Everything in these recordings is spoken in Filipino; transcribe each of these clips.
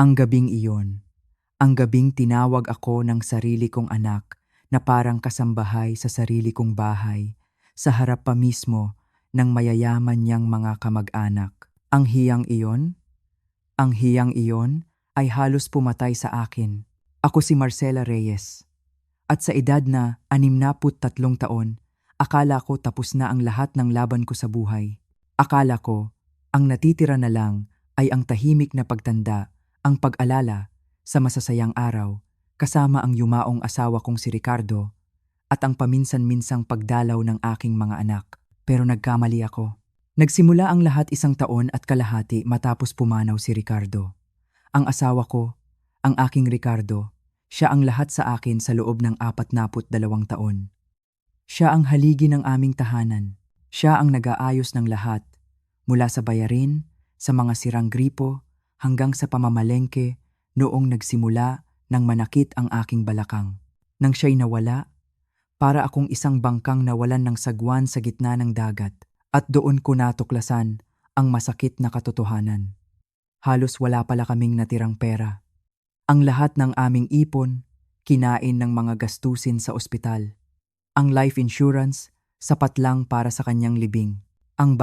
Ang gabing iyon, ang gabing tinawag ako ng sarili kong anak na parang kasambahay sa sarili kong bahay, sa harap pa mismo ng mayayaman niyang mga kamag-anak. Ang hiyang iyon ay halos pumatay sa akin. Ako si Marcela Reyes. At sa edad na 63 taon, akala ko tapos na ang lahat ng laban ko sa buhay. Akala ko, ang natitira na lang ay ang tahimik na pagtanda, ang pag-alala sa masasayang araw, kasama ang yumaong asawa kong si Ricardo at ang paminsan-minsang pagdalaw ng aking mga anak. Pero nagkamali ako. Nagsimula ang lahat 1 taon at kalahati matapos pumanaw si Ricardo. Ang asawa ko, ang aking Ricardo, siya ang lahat sa akin sa loob ng 42 taon. Siya ang haligi ng aming tahanan. Siya ang nag-aayos ng lahat, mula sa bayarin, sa mga sirang gripo, hanggang sa pamamalengke noong nagsimula nang manakit ang aking balakang. Nang siya'y nawala, para akong isang bangkang nawalan ng sagwan sa gitna ng dagat. At doon ko natuklasan ang masakit na katotohanan. Halos wala pala kaming natirang pera. Ang lahat ng aming ipon, kinain ng mga gastusin sa ospital. Ang life insurance, sapat lang para sa kanyang libing. Ang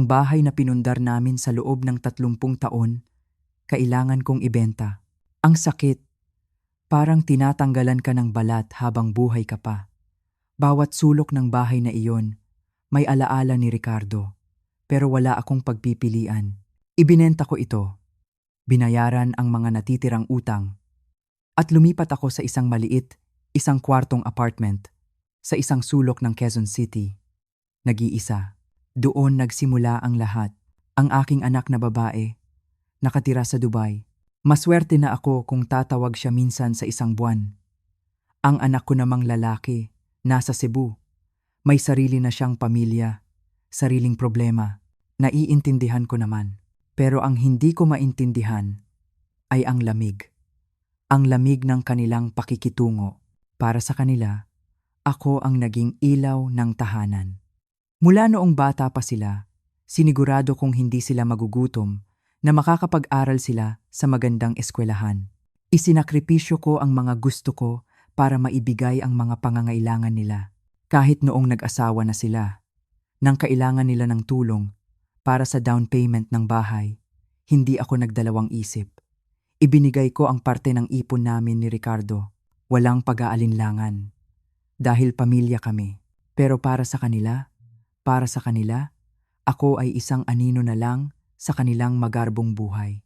bahay na pinundar namin sa loob ng 30 taon, kailangan kong ibenta. Ang sakit, parang tinatanggalan ka ng balat habang buhay ka pa. Bawat sulok ng bahay na iyon, may alaala ni Ricardo, pero wala akong pagpipilian. Ibinenta ko ito, binayaran ang mga natitirang utang, at lumipat ako sa isang maliit, 1 kwartong apartment sa isang sulok ng Quezon City. Nag-iisa. Doon nagsimula ang lahat. Ang aking anak na babae, nakatira sa Dubai. Maswerte na ako kung tatawag siya minsan sa 1 buwan. Ang anak ko namang lalaki, nasa Cebu. May sarili na siyang pamilya, sariling problema. Naiintindihan ko naman. Pero ang hindi ko maintindihan ay ang lamig. Ang lamig ng kanilang pakikitungo. Para sa kanila, ako ang naging ilaw ng tahanan. Mula noong bata pa sila, sinigurado kong hindi sila magugutom na makakapag-aral sila sa magandang eskwelahan. Isinakripisyo ko ang mga gusto ko para maibigay ang mga pangangailangan nila. Kahit noong nag-asawa na sila, nang kailangan nila ng tulong para sa down payment ng bahay, hindi ako nagdalawang isip. Ibinigay ko ang parte ng ipon namin ni Ricardo. Walang pag-aalinlangan. Dahil pamilya kami. Pero para sa kanila, ako ay isang anino na lang sa kanilang magarbong buhay.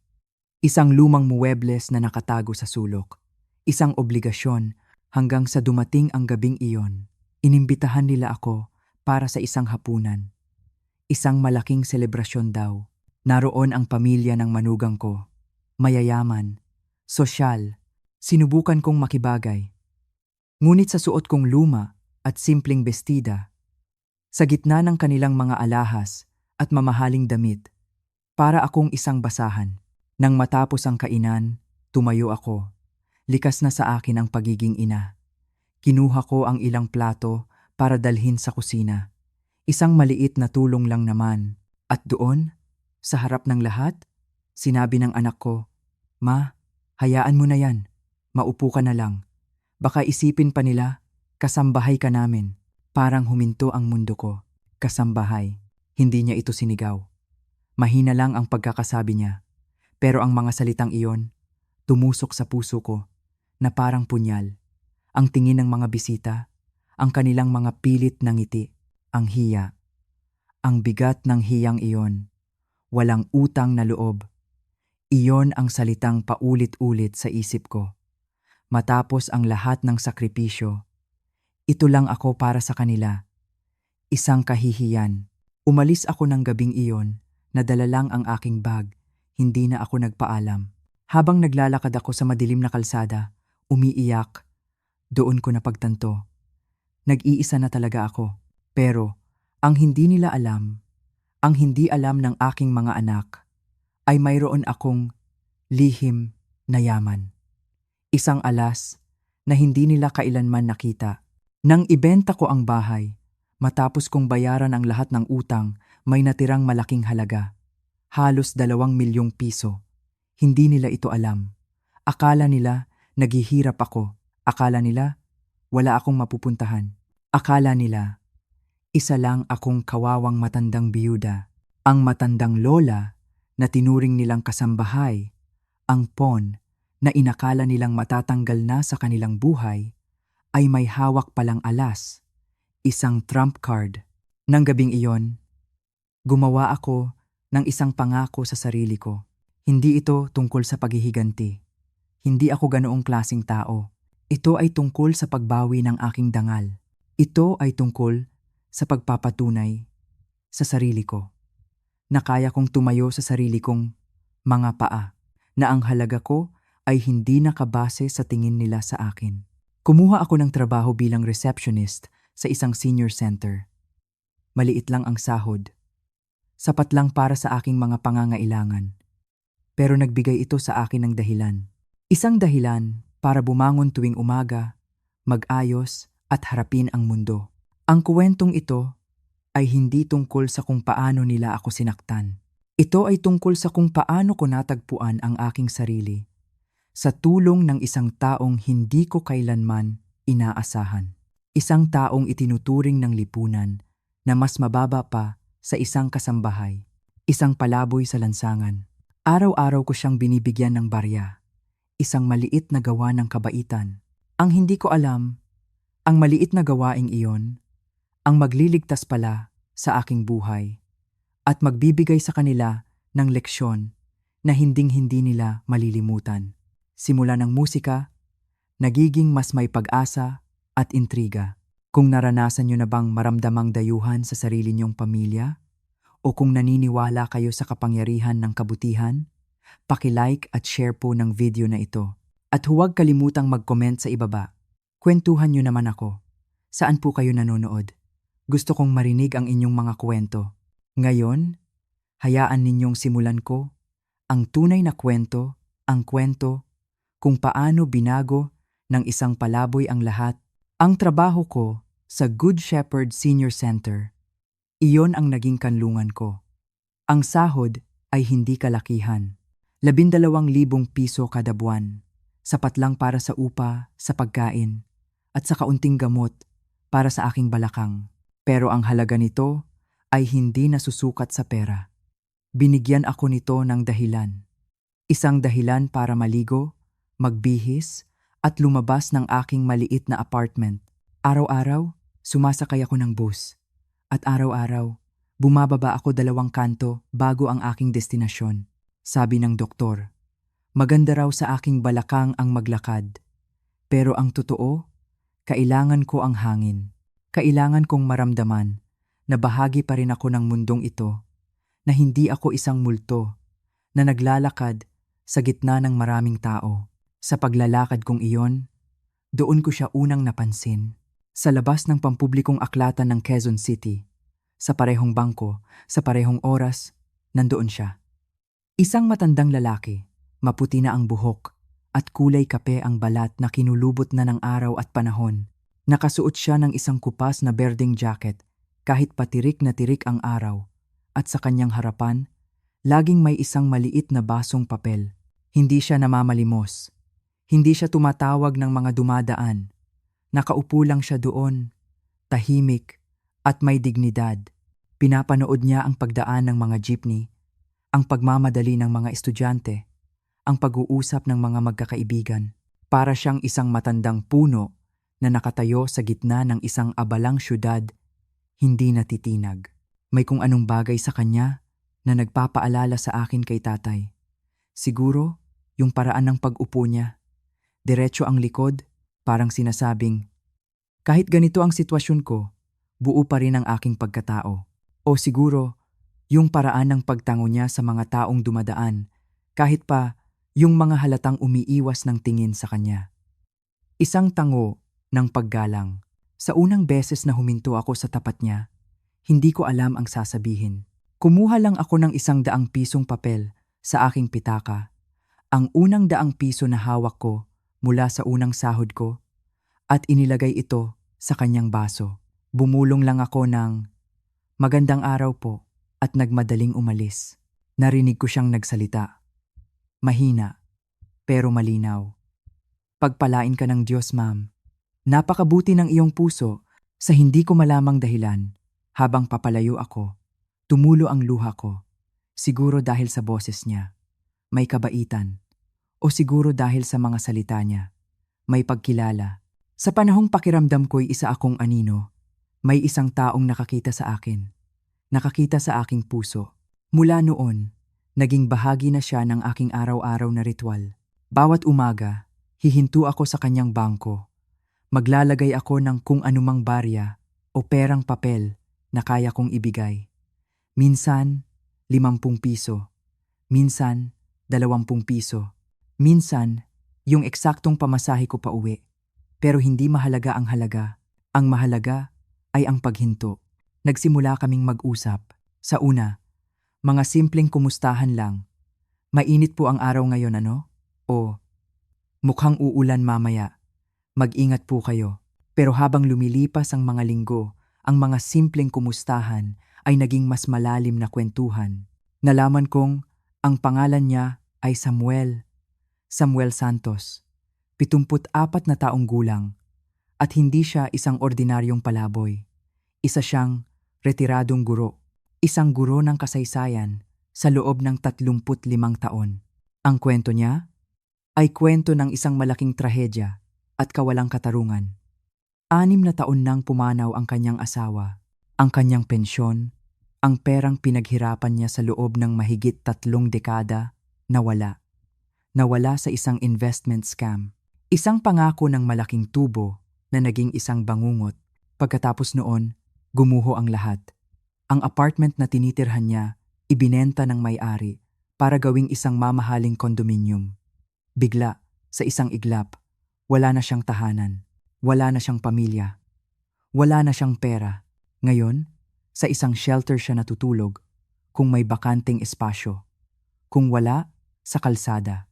Isang lumang muwebles na nakatago sa sulok. Isang obligasyon hanggang sa dumating ang gabing iyon. Inimbitahan nila ako para sa isang hapunan. Isang malaking selebrasyon daw. Naroon ang pamilya ng manugang ko. Mayayaman, sosyal. Sinubukan kong makibagay. Ngunit sa suot kong luma at simpleng bestida, sa gitna ng kanilang mga alahas at mamahaling damit, para akong isang basahan. Nang matapos ang kainan, tumayo ako. Likas na sa akin ang pagiging ina. Kinuha ko ang ilang plato para dalhin sa kusina. Isang maliit na tulong lang naman. At doon, sa harap ng lahat, sinabi ng anak ko, "Ma, hayaan mo na yan. Maupo ka na lang. Baka isipin pa nila, kasambahay ka namin." Parang huminto ang mundo ko. Kasambahay. Hindi niya ito sinigaw. Mahina lang ang pagkakasabi niya. Pero ang mga salitang iyon, tumusok sa puso ko na parang punyal. Ang tingin ng mga bisita, ang kanilang mga pilit na ngiti, ang hiya. Ang bigat ng hiyang iyon. Walang utang na loob. Iyon ang salitang paulit-ulit sa isip ko. Matapos ang lahat ng sakripisyo, ito lang ako para sa kanila. Isang kahihiyan. Umalis ako ng gabing iyon, nadala lang ang aking bag, hindi na ako nagpaalam. Habang naglalakad ako sa madilim na kalsada, umiiyak, doon ko napagtanto. Nag-iisa na talaga ako. Pero, ang hindi nila alam, ang hindi alam ng aking mga anak, ay mayroon akong lihim na yaman. Isang alas na hindi nila kailanman nakita. Nang ibenta ko ang bahay, matapos kong bayaran ang lahat ng utang, may natirang malaking halaga. Halos 2 milyong piso. Hindi nila ito alam. Akala nila naghihirap ako. Akala nila wala akong mapupuntahan. Akala nila isa lang akong kawawang matandang biyuda. Ang matandang lola na tinuring nilang kasambahay, ang pon na inakala nilang matatanggal na sa kanilang buhay, ay may hawak palang alas, isang trump card. Nang gabing iyon, gumawa ako ng isang pangako sa sarili ko. Hindi ito tungkol sa paghihiganti. Hindi ako ganoong klaseng tao. Ito ay tungkol sa pagbawi ng aking dangal. Ito ay tungkol sa pagpapatunay sa sarili ko na kaya kong tumayo sa sarili kong mga paa, na ang halaga ko ay hindi nakabase sa tingin nila sa akin. Kumuha ako ng trabaho bilang receptionist sa isang senior center. Maliit lang ang sahod. Sapat lang para sa aking mga pangangailangan. Pero nagbigay ito sa akin ng dahilan. Isang dahilan para bumangon tuwing umaga, mag-ayos at harapin ang mundo. Ang kwentong ito ay hindi tungkol sa kung paano nila ako sinaktan. Ito ay tungkol sa kung paano ko natagpuan ang aking sarili sa tulong ng isang taong hindi ko kailanman inaasahan. Isang taong itinuturing ng lipunan na mas mababa pa sa isang kasambahay, isang palaboy sa lansangan. Araw-araw ko siyang binibigyan ng barya, isang maliit na gawa ng kabaitan. Ang hindi ko alam, ang maliit na gawaing iyon, ang magliligtas pala sa aking buhay at magbibigay sa kanila ng leksyon na hinding-hindi nila malilimutan. Simula ng musika, nagiging mas may pag-asa at intriga. Kung naranasan nyo na bang maramdamang dayuhan sa sarili nyong pamilya, o kung naniniwala kayo sa kapangyarihan ng kabutihan, paki-like at share po ng video na ito. At huwag kalimutang mag-comment sa ibaba. Kwentuhan nyo naman ako. Saan po kayo nanonood? Gusto kong marinig ang inyong mga kwento. Ngayon, hayaan ninyong simulan ko ang tunay na kwento, ang kwento kung paano binago ng isang palaboy ang lahat. Ang trabaho ko sa Good Shepherd Senior Center, iyon ang naging kanlungan ko. Ang sahod ay hindi kalakihan. 12,000 piso kada buwan. Sapat lang para sa upa, sa pagkain, at sa kaunting gamot para sa aking balakang. Pero ang halaga nito ay hindi nasusukat sa pera. Binigyan ako nito ng dahilan. Isang dahilan para maligo, magbihis, at lumabas ng aking maliit na apartment. Araw-araw, sumasakay ako ng bus. At araw-araw, bumababa ako 2 kanto bago ang aking destinasyon. Sabi ng doktor, maganda raw sa aking balakang ang maglakad. Pero ang totoo, kailangan ko ang hangin. Kailangan kong maramdaman na bahagi pa rin ako ng mundong ito, na hindi ako isang multo na naglalakad sa gitna ng maraming tao. Sa paglalakad kong iyon, doon ko siya unang napansin. Sa labas ng pampublikong aklatan ng Quezon City, sa parehong bangko, sa parehong oras, nandoon siya. Isang matandang lalaki, maputi na ang buhok, at kulay kape ang balat na kinulubot na ng araw at panahon. Nakasuot siya ng isang kupas na berdeng jacket kahit patirik na tirik ang araw, at sa kanyang harapan, laging may isang maliit na basong papel. Hindi siya namamalimos. Hindi siya tumatawag ng mga dumadaan. Nakaupo lang siya doon, tahimik at may dignidad. Pinapanood niya ang pagdaan ng mga jeepney, ang pagmamadali ng mga estudyante, ang pag-uusap ng mga magkakaibigan. Para siyang isang matandang puno na nakatayo sa gitna ng isang abalang syudad, hindi natitinag. May kung anong bagay sa kanya na nagpapaalala sa akin kay tatay. Siguro, yung paraan ng pag-upo niya. Diretso ang likod, parang sinasabing, kahit ganito ang sitwasyon ko, buo pa rin ang aking pagkatao. O siguro, yung paraan ng pagtango niya sa mga taong dumadaan, kahit pa yung mga halatang umiiwas ng tingin sa kanya. Isang tango ng paggalang. Sa unang beses na huminto ako sa tapat niya, hindi ko alam ang sasabihin. Kumuha lang ako ng 100 pisong papel sa aking pitaka. Ang unang 100 piso na hawak ko mula sa unang sahod ko, at inilagay ito sa kanyang baso. Bumulong lang ako ng, magandang araw po, at nagmadaling umalis. Narinig ko siyang nagsalita. Mahina, pero malinaw. Pagpalain ka ng Diyos, ma'am. Napakabuti ng iyong puso sa hindi ko malamang dahilan. Habang papalayo ako, tumulo ang luha ko. Siguro dahil sa boses niya, may kabaitan. O siguro dahil sa mga salita niya, may pagkilala. Sa panahong pakiramdam ko'y isa akong anino, may isang taong nakakita sa akin. Nakakita sa aking puso. Mula noon, naging bahagi na siya ng aking araw-araw na ritual. Bawat umaga, hihinto ako sa kanyang bangko. Maglalagay ako ng kung anumang barya o perang papel na kaya kong ibigay. Minsan, 50 piso. Minsan, 20 piso. Minsan, yung eksaktong pamasahe ko pa uwi. Pero hindi mahalaga ang halaga. Ang mahalaga ay ang paghinto. Nagsimula kaming mag-usap. Sa una, mga simpleng kumustahan lang. Mainit po ang araw ngayon, ano? O, mukhang uulan mamaya. Mag-ingat po kayo. Pero habang lumilipas ang mga linggo, ang mga simpleng kumustahan ay naging mas malalim na kwentuhan. Nalaman kong ang pangalan niya ay Samuel. Samuel Santos, 74 na taong gulang, at hindi siya isang ordinaryong palaboy. Isa siyang retiradong guro, isang guro ng kasaysayan sa loob ng 35 taon. Ang kwento niya ay kwento ng isang malaking trahedya at kawalang katarungan. 6 na taon nang pumanaw ang kanyang asawa, ang kanyang pensyon, ang perang pinaghirapan niya sa loob ng mahigit 3 dekada, nawala. Nawala sa isang investment scam. Isang pangako ng malaking tubo na naging isang bangungot. Pagkatapos noon, gumuho ang lahat. Ang apartment na tinitirhan niya, ibinenta ng may-ari para gawing isang mamahaling kondominium. Bigla, sa isang iglap, wala na siyang tahanan. Wala na siyang pamilya. Wala na siyang pera. Ngayon, sa isang shelter siya natutulog kung may bakanting espasyo. Kung wala, sa kalsada.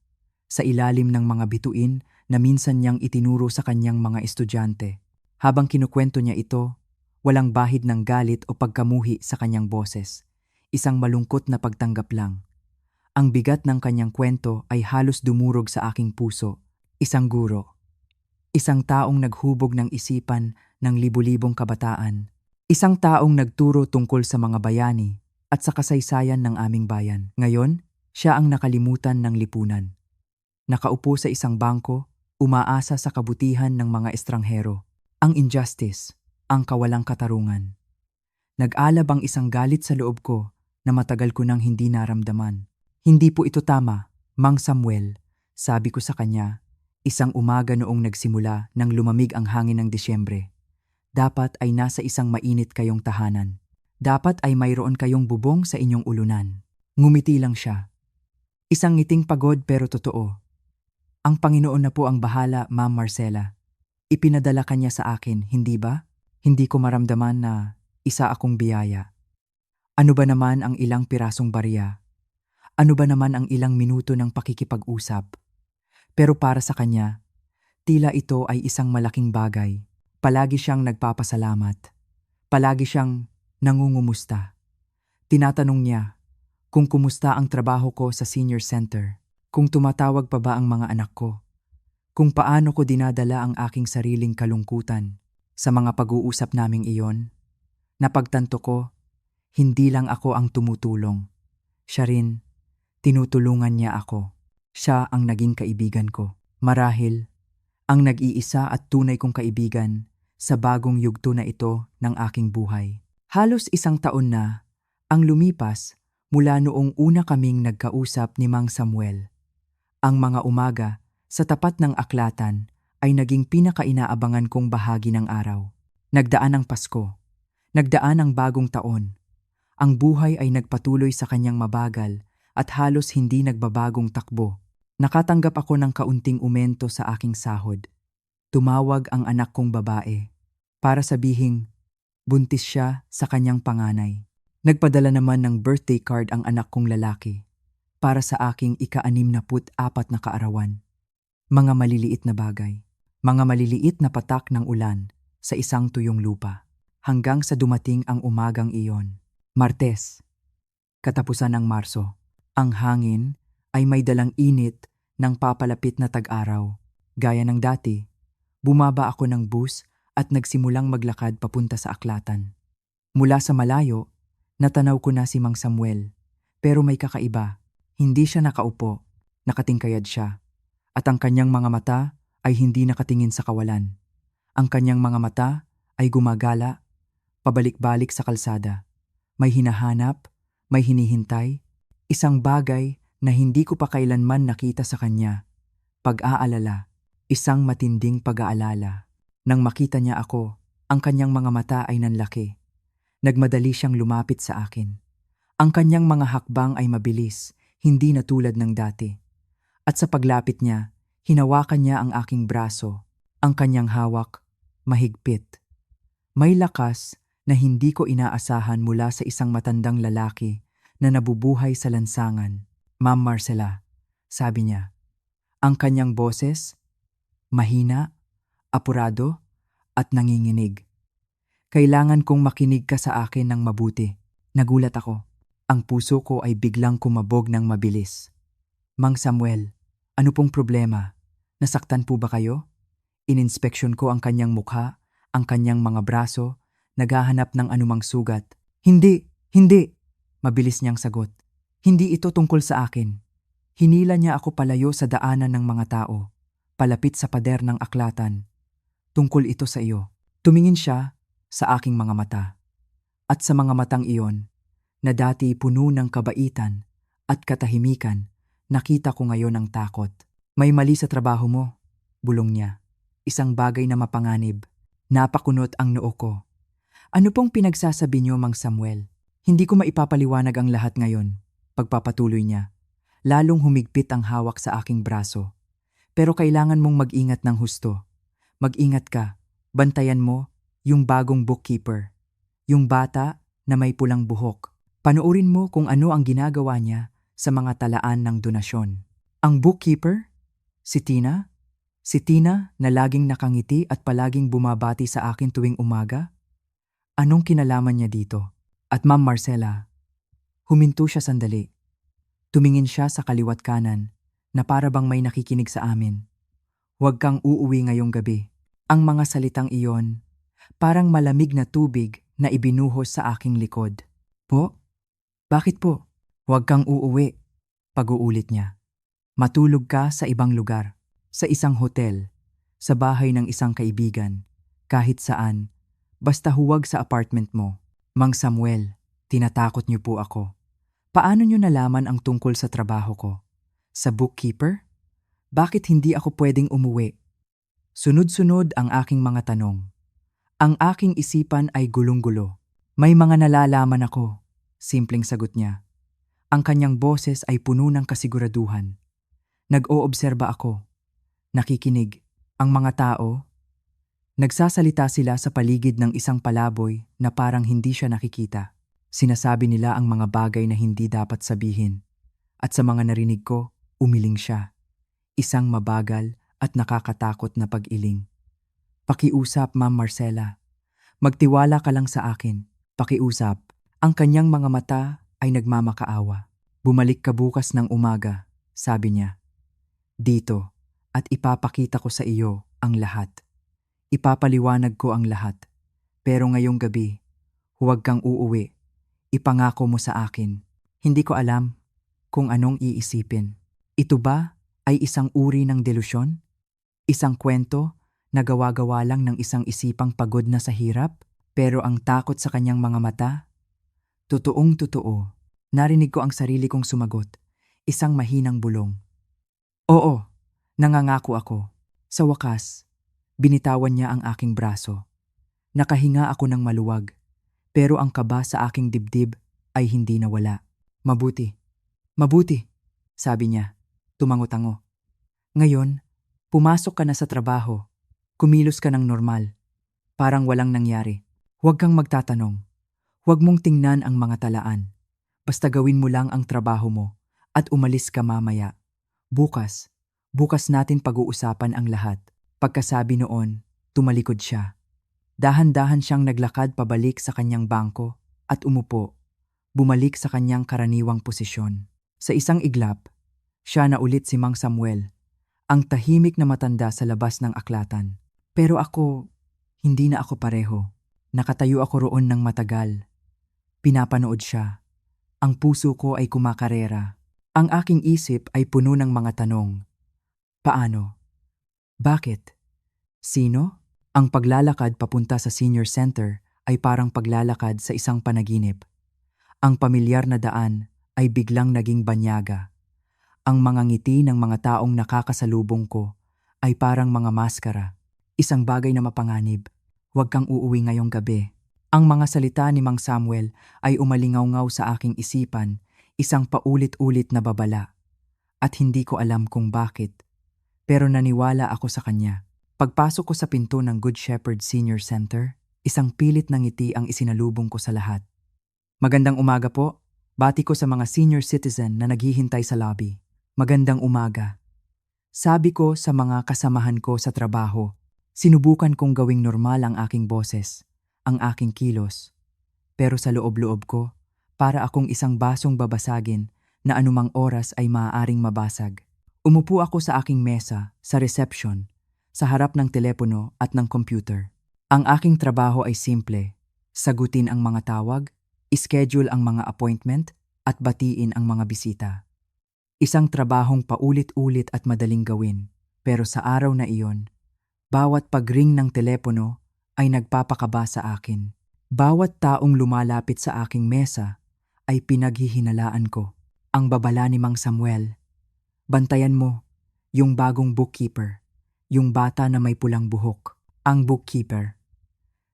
Sa ilalim ng mga bituin na minsan niyang itinuro sa kanyang mga estudyante. Habang kinukwento niya ito, walang bahid ng galit o pagkamuhi sa kanyang boses. Isang malungkot na pagtanggap lang. Ang bigat ng kanyang kwento ay halos dumurog sa aking puso. Isang guro. Isang taong naghubog ng isipan ng libu-libong kabataan. Isang taong nagturo tungkol sa mga bayani at sa kasaysayan ng aming bayan. Ngayon, siya ang nakalimutan ng lipunan. Nakaupo sa isang bangko, umaasa sa kabutihan ng mga estranghero. Ang injustice, ang kawalang katarungan. Nag-alab ang isang galit sa loob ko na matagal ko nang hindi naramdaman. Hindi po ito tama, Mang Samuel, sabi ko sa kanya, isang umaga noong nagsimula nang lumamig ang hangin ng Disyembre. Dapat ay nasa isang mainit kayong tahanan. Dapat ay mayroon kayong bubong sa inyong ulunan. Ngumiti lang siya. Isang ngiting pagod pero totoo. Ang Panginoon na po ang bahala, Ma'am Marcela. Ipinadala kanya sa akin, hindi ba? Hindi ko maramdaman na isa akong biyaya. Ano ba naman ang ilang pirasong barya? Ano ba naman ang ilang minuto ng pakikipag-usap? Pero para sa kanya, tila ito ay isang malaking bagay. Palagi siyang nagpapasalamat. Palagi siyang nangungumusta. Tinatanong niya kung kumusta ang trabaho ko sa senior center. Kung tumatawag pa ba ang mga anak ko, kung paano ko dinadala ang aking sariling kalungkutan sa mga pag-uusap naming iyon, napagtanto ko, hindi lang ako ang tumutulong. Siya rin, tinutulungan niya ako. Siya ang naging kaibigan ko. Marahil, ang nag-iisa at tunay kong kaibigan sa bagong yugto na ito ng aking buhay. Halos 1 taon na ang lumipas mula noong una kaming nagkausap ni Mang Samuel. Ang mga umaga sa tapat ng aklatan ay naging pinakainaabangan kong bahagi ng araw. Nagdaan ang Pasko. Nagdaan ang bagong taon. Ang buhay ay nagpatuloy sa kanyang mabagal at halos hindi nagbabagong takbo. Nakatanggap ako ng kaunting umento sa aking sahod. Tumawag ang anak kong babae para sabihing buntis siya sa kanyang panganay. Nagpadala naman ng birthday card ang anak kong lalaki para sa aking ika-64 na kaarawan. Mga maliliit na bagay, mga maliliit na patak ng ulan sa isang tuyong lupa, hanggang sa dumating ang umagang iyon. Martes, katapusan ng Marso, ang hangin ay may dalang init ng papalapit na tag-araw. Gaya ng dati, bumaba ako ng bus at nagsimulang maglakad papunta sa aklatan. Mula sa malayo, natanaw ko na si Mang Samuel. Pero may kakaiba. Hindi siya nakaupo, nakatingkayad siya. At ang kanyang mga mata ay hindi nakatingin sa kawalan. Ang kanyang mga mata ay gumagala, pabalik-balik sa kalsada. May hinahanap, may hinihintay, isang bagay na hindi ko pa kailanman nakita sa kanya. Pag-aalala, isang matinding pag-aalala. Nang makita niya ako, ang kanyang mga mata ay nanlaki. Nagmadali siyang lumapit sa akin. Ang kanyang mga hakbang ay mabilis, hindi na tulad ng dati. At sa paglapit niya, hinawakan niya ang aking braso. Ang kanyang hawak, mahigpit. May lakas na hindi ko inaasahan mula sa isang matandang lalaki na nabubuhay sa lansangan. Ma'am Marcela, sabi niya. Ang kanyang boses, mahina, apurado, at nanginginig. Kailangan kong makinig ka sa akin ng mabuti. Nagulat ako. Ang puso ko ay biglang kumabog ng mabilis. Mang Samuel, ano pong problema? Nasaktan po ba kayo? Ininspeksyon ko ang kanyang mukha, ang kanyang mga braso, naghahanap ng anumang sugat. Hindi, hindi! Mabilis niyang sagot. Hindi ito tungkol sa akin. Hinila niya ako palayo sa daanan ng mga tao, palapit sa pader ng aklatan. Tungkol ito sa iyo. Tumingin siya sa aking mga mata. At sa mga matang iyon, na dati puno ng kabaitan at katahimikan, nakita ko ngayon ang takot. May mali sa trabaho mo, bulong niya. Isang bagay na mapanganib. Napakunot ang noo ko. Ano pong pinagsasabi niyo, Mang Samuel? Hindi ko maipapaliwanag ang lahat ngayon. Pagpapatuloy niya. Lalong humigpit ang hawak sa aking braso. Pero kailangan mong mag-ingat ng husto. Mag-ingat ka. Bantayan mo yung bagong bookkeeper. Yung bata na may pulang buhok. Panoorin mo kung ano ang ginagawa niya sa mga talaan ng donasyon. Ang bookkeeper? Si Tina? Si Tina na laging nakangiti at palaging bumabati sa akin tuwing umaga? Anong kinalaman niya dito? At Ma'am Marcela, huminto siya sandali. Tumingin siya sa kaliwat kanan na para bang may nakikinig sa amin. Huwag kang uuwi ngayong gabi. Ang mga salitang iyon, parang malamig na tubig na ibinuhos sa aking likod. Po? Bakit po? Huwag kang uuwi. Pag-uulit niya. Matulog ka sa ibang lugar. Sa isang hotel. Sa bahay ng isang kaibigan. Kahit saan. Basta huwag sa apartment mo. Mang Samuel, tinatakot niyo po ako. Paano niyo nalaman ang tungkol sa trabaho ko? Sa bookkeeper? Bakit hindi ako pwedeng umuwi? Sunod-sunod ang aking mga tanong. Ang aking isipan ay gulong-gulo. May mga nalalaman ako. Simpleng sagot niya. Ang kanyang boses ay puno ng kasiguraduhan. Nag-oobserba ako. Nakikinig. Ang mga tao, nagsasalita sila sa paligid ng isang palaboy na parang hindi siya nakikita. Sinasabi nila ang mga bagay na hindi dapat sabihin. At sa mga narinig ko, umiling siya. Isang mabagal at nakakatakot na pag-iling. Pakiusap, Ma'am Marcela. Magtiwala ka lang sa akin. Pakiusap. Ang kanyang mga mata ay nagmamakaawa. Bumalik ka bukas ng umaga, sabi niya. Dito, at ipapakita ko sa iyo ang lahat. Ipapaliwanag ko ang lahat. Pero ngayong gabi, huwag kang uuwi. Ipangako mo sa akin. Hindi ko alam kung anong iisipin. Ito ba ay isang uri ng delusyon? Isang kwento na gawa-gawa lang ng isang isipang pagod na sa hirap? Pero ang takot sa kanyang mga mata? Totoong-totoo. Narinig ko ang sarili kong sumagot. Isang mahinang bulong. Oo, nangangako ako. Sa wakas, binitawan niya ang aking braso. Nakahinga ako ng maluwag. Pero ang kaba sa aking dibdib ay hindi nawala. Mabuti. Mabuti, sabi niya. Tumango-tango. Ngayon, pumasok ka na sa trabaho. Kumilos ka ng normal. Parang walang nangyari. Huwag kang magtatanong. Huwag mong tingnan ang mga talaan. Basta gawin mo lang ang trabaho mo at umalis ka mamaya. Bukas natin pag-uusapan ang lahat. Pagkasabi noon, tumalikod siya. Dahan-dahan siyang naglakad pabalik sa kanyang bangko at umupo. Bumalik sa kanyang karaniwang posisyon. Sa isang iglap, Siya na ulit si Mang Samuel, ang tahimik na matanda sa labas ng aklatan. Pero ako, hindi na ako pareho. Nakatayo ako roon ng matagal. Pinapanood siya. Ang puso ko ay kumakarera. Ang aking isip ay puno ng mga tanong. Paano? Bakit? Sino? Ang paglalakad papunta sa senior center ay parang paglalakad sa isang panaginip. Ang pamilyar na daan ay biglang naging banyaga. Ang mga ngiti ng mga taong nakakasalubong ko ay parang mga maskara. Isang bagay na mapanganib. Huwag kang uuwi ngayong gabi. Ang mga salita ni Mang Samuel ay umalingaw-ngaw sa aking isipan, isang paulit-ulit na babala. At hindi ko alam kung bakit. Pero naniwala ako sa kanya. Pagpasok ko sa pinto ng Good Shepherd Senior Center, isang pilit na ngiti ang isinalubong ko sa lahat. Magandang umaga po. Bati ko sa mga senior citizen na naghihintay sa lobby. Magandang umaga. Sabi ko sa mga kasamahan ko sa trabaho. Sinubukan kong gawing normal ang aking boses, ang aking kilos. Pero sa loob-loob ko, para akong isang basong babasagin na anumang oras ay maaaring mabasag. Umupo ako sa aking mesa, sa reception, sa harap ng telepono at ng computer. Ang aking trabaho ay simple. Sagutin ang mga tawag, ischedule ang mga appointment, at batiin ang mga bisita. Isang trabahong paulit-ulit at madaling gawin. Pero sa araw na iyon, bawat pagring ng telepono ay nagpapakaba sa akin. Bawat taong lumalapit sa aking mesa ay pinaghihinalaan ko. Ang babala ni Mang Samuel. Bantayan mo, yung bagong bookkeeper, yung bata na may pulang buhok. Ang bookkeeper.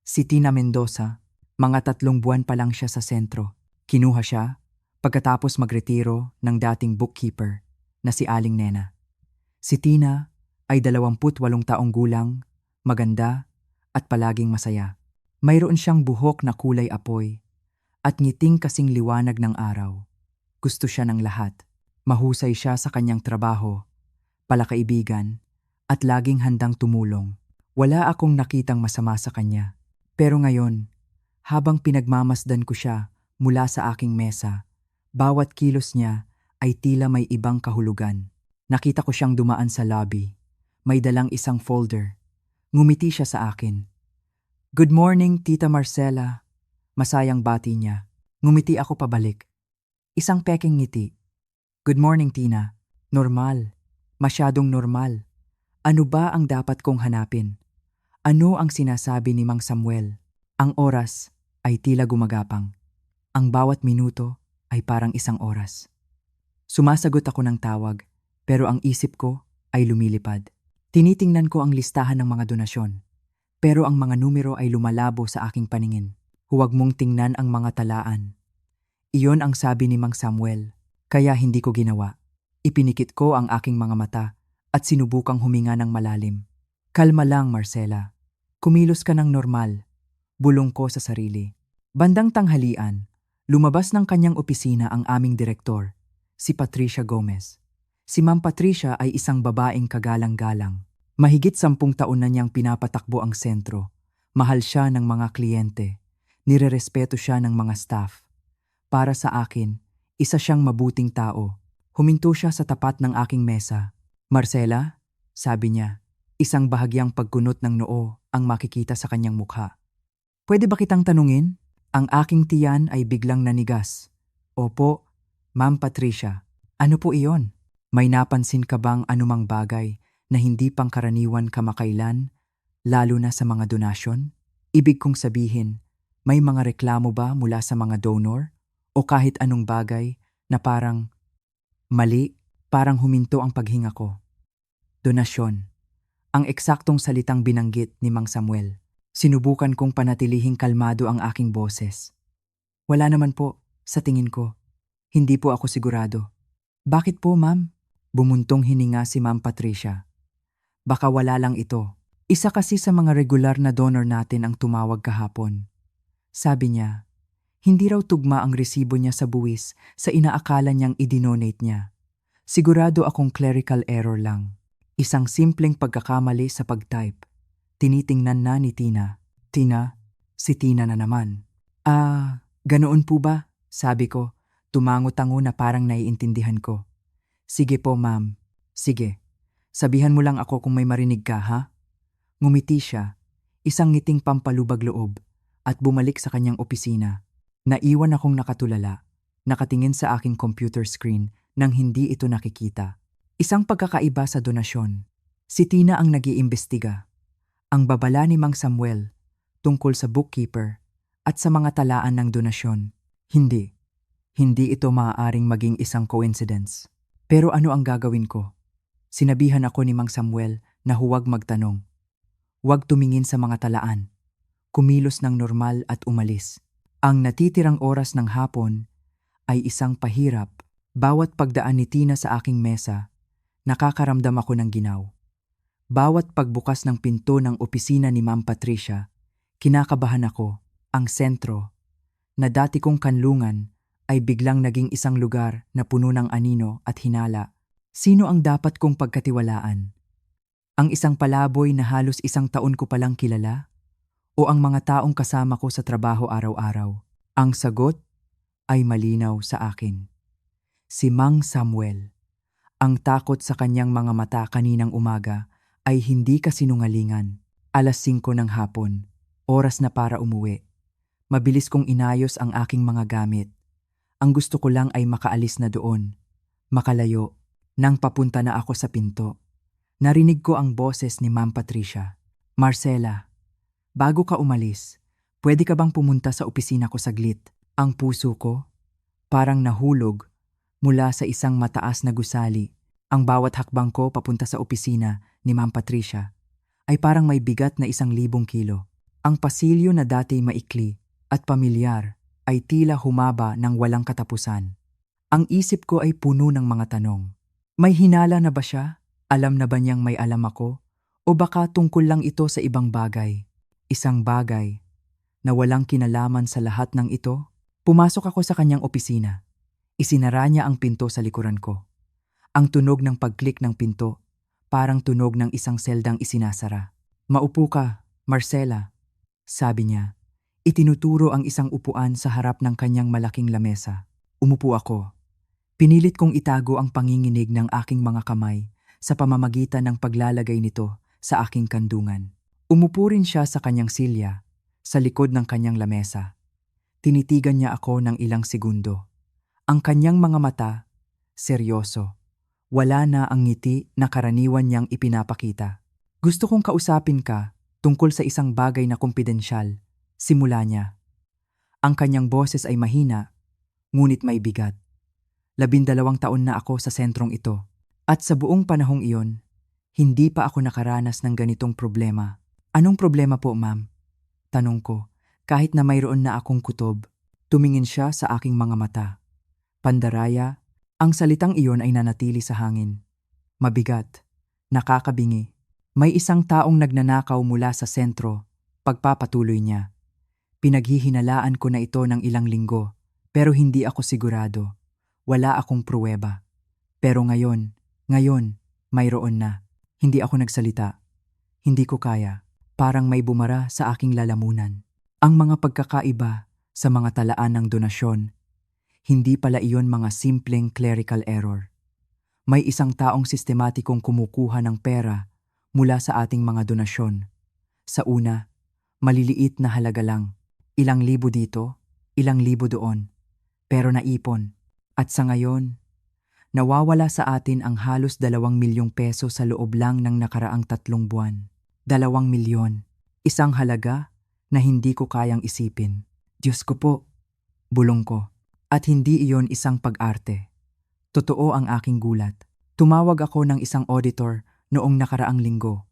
Si Tina Mendoza, mga 3 buwan pa lang siya sa sentro. Kinuha siya pagkatapos magretiro ng dating bookkeeper na si Aling Nena. Si Tina ay 28 taong gulang, maganda at palaging masaya. Mayroon siyang buhok na kulay apoy at ngiting kasing liwanag ng araw. Gusto siya ng lahat. Mahusay siya sa kanyang trabaho, palakaibigan, at laging handang tumulong. Wala akong nakitang masama sa kanya. Pero ngayon, habang pinagmamasdan ko siya mula sa aking mesa, bawat kilos niya ay tila may ibang kahulugan. Nakita ko siyang dumaan sa lobby. May dalang isang folder. Ngumiti siya sa akin. Good morning, Tita Marcela. Masayang bati niya. Ngumiti ako pabalik. Isang peking ngiti. Good morning, Tina. Normal. Masyadong normal. Ano ba ang dapat kong hanapin? Ano ang sinasabi ni Mang Samuel? Ang oras ay tila gumagapang. Ang bawat minuto ay parang isang oras. Sumasagot ako ng tawag, pero ang isip ko ay lumilipad. Tinitingnan ko ang listahan ng mga donasyon, pero ang mga numero ay lumalabo sa aking paningin. Huwag mong tingnan ang mga talaan. Iyon ang sabi ni Mang Samuel, kaya hindi ko ginawa. Ipinikit ko ang aking mga mata at sinubukang huminga ng malalim. Kalma lang, Marcela. Kumilos ka ng normal. Bulong ko sa sarili. Bandang tanghalian, lumabas ng kanyang opisina ang aming direktor, si Patricia Gomez. Si Ma'am Patricia ay isang babaeng kagalang-galang. Mahigit 10 taon na niyang pinapatakbo ang sentro. Mahal siya ng mga kliyente. Nirerespeto siya ng mga staff. Para sa akin, isa siyang mabuting tao. Huminto siya sa tapat ng aking mesa. Marcela, sabi niya, isang bahagyang pagkunot ng noo ang makikita sa kanyang mukha. Pwede ba kitang tanungin? Ang aking tiyan ay biglang nanigas. Opo, Ma'am Patricia. Ano po iyon? May napansin ka bang anumang bagay na hindi pangkaraniwan kamakailan, lalo na sa mga donasyon? Ibig kong sabihin, may mga reklamo ba mula sa mga donor? O kahit anong bagay na parang mali, parang huminto ang paghinga ko. Donasyon. Ang eksaktong salitang binanggit ni Mang Samuel. Sinubukan kong panatilihing kalmado ang aking boses. Wala naman po, sa tingin ko. Hindi po ako sigurado. Bakit po, ma'am? Bumuntong hininga si Ma'am Patricia. Baka wala lang ito. Isa kasi sa mga regular na donor natin ang tumawag kahapon. Sabi niya, hindi raw tugma ang resibo niya sa buwis sa inaakala niyang idinonate niya. Sigurado akong clerical error lang. Isang simpleng pagkakamali sa pag-type. Tinitingnan na ni Tina. Tina? Si Tina na naman. Ganoon po ba? Sabi ko, tumango-tango na parang naiintindihan ko. Sige po, ma'am. Sige. Sabihan mo lang ako kung may marinig ka, ha? Ngumiti siya, isang ngiting pampalubag loob, at bumalik sa kanyang opisina. Naiwan akong nakatulala, nakatingin sa aking computer screen nang hindi ito nakikita. Isang pagkakaiba sa donasyon. Si Tina ang nag-iimbestiga. Ang babala ni Mang Samuel tungkol sa bookkeeper at sa mga talaan ng donasyon. Hindi ito maaaring maging isang coincidence. Pero ano ang gagawin ko? Sinabihan ako ni Mang Samuel na huwag magtanong. Huwag tumingin sa mga talaan. Kumilos ng normal at umalis. Ang natitirang oras ng hapon ay isang pahirap. Bawat pagdaan ni Tina sa aking mesa, nakakaramdam ako ng ginaw. Bawat pagbukas ng pinto ng opisina ni Ma'am Patricia, kinakabahan ako. Ang sentro, na dati kong kanlungan, ay biglang naging isang lugar na puno ng anino at hinala. Sino ang dapat kong pagkatiwalaan? Ang isang palaboy na halos isang taon ko palang kilala? O ang mga taong kasama ko sa trabaho araw-araw? Ang sagot ay malinaw sa akin. Si Mang Samuel. Ang takot sa kanyang mga mata kaninang umaga ay hindi kasinungalingan. 5:00 ng hapon, oras na para umuwi. Mabilis kong inayos ang aking mga gamit. Ang gusto ko lang ay makaalis na doon, makalayo. Nang papunta na ako sa pinto, narinig ko ang boses ni Ma'am Patricia. Marcela, bago ka umalis, pwede ka bang pumunta sa opisina ko saglit? Ang puso ko parang nahulog mula sa isang mataas na gusali. Ang bawat hakbang ko papunta sa opisina ni Ma'am Patricia ay parang may bigat na 1,000 kilo. Ang pasilyo na dati maikli at pamilyar ay tila humaba ng walang katapusan. Ang isip ko ay puno ng mga tanong. May hinala na ba siya? Alam na ba niyang may alam ako? O baka tungkol lang ito sa ibang bagay? Isang bagay na walang kinalaman sa lahat ng ito? Pumasok ako sa kanyang opisina. Isinara niya ang pinto sa likuran ko. Ang tunog ng pag-click ng pinto, parang tunog ng isang seldang isinasara. Maupo ka, Marcela, sabi niya. Itinuturo ang isang upuan sa harap ng kanyang malaking lamesa. Umupo ako. Pinilit kong itago ang panginginig ng aking mga kamay sa pamamagitan ng paglalagay nito sa aking kandungan. Umupo rin siya sa kanyang silya, sa likod ng kanyang lamesa. Tinitigan niya ako ng ilang segundo. Ang kanyang mga mata, seryoso. Wala na ang ngiti na karaniwan niyang ipinapakita. Gusto kong kausapin ka tungkol sa isang bagay na kumpidensyal, simula niya. Ang kanyang boses ay mahina, ngunit may bigat. 12 taon na ako sa sentrong ito. At sa buong panahong iyon, hindi pa ako nakaranas ng ganitong problema. Anong problema po, ma'am? Tanong ko, kahit na mayroon na akong kutob. Tumingin siya sa aking mga mata. Pandaraya, ang salitang iyon ay nanatili sa hangin. Mabigat, nakakabingi. May isang taong nagnanakaw mula sa sentro, pagpapatuloy niya. Pinaghihinalaan ko na ito ng ilang linggo, pero hindi ako sigurado. Wala akong pruweba. Pero ngayon, mayroon na. Hindi ako nagsalita. Hindi ko kaya. Parang may bumara sa aking lalamunan. Ang mga pagkakaiba sa mga talaan ng donasyon, hindi pala iyon mga simpleng clerical error. May isang taong sistematikong kumukuha ng pera mula sa ating mga donasyon. Sa una, maliliit na halaga lang. Ilang libo dito, ilang libo doon. Pero naipon. At sa ngayon, nawawala sa atin ang halos 2 milyong peso sa loob lang ng nakaraang 3 buwan. 2 milyon. Isang halaga na hindi ko kayang isipin. Diyos ko po, bulong ko. At hindi iyon isang pag-arte. Totoo ang aking gulat. Tumawag ako ng isang auditor noong nakaraang linggo.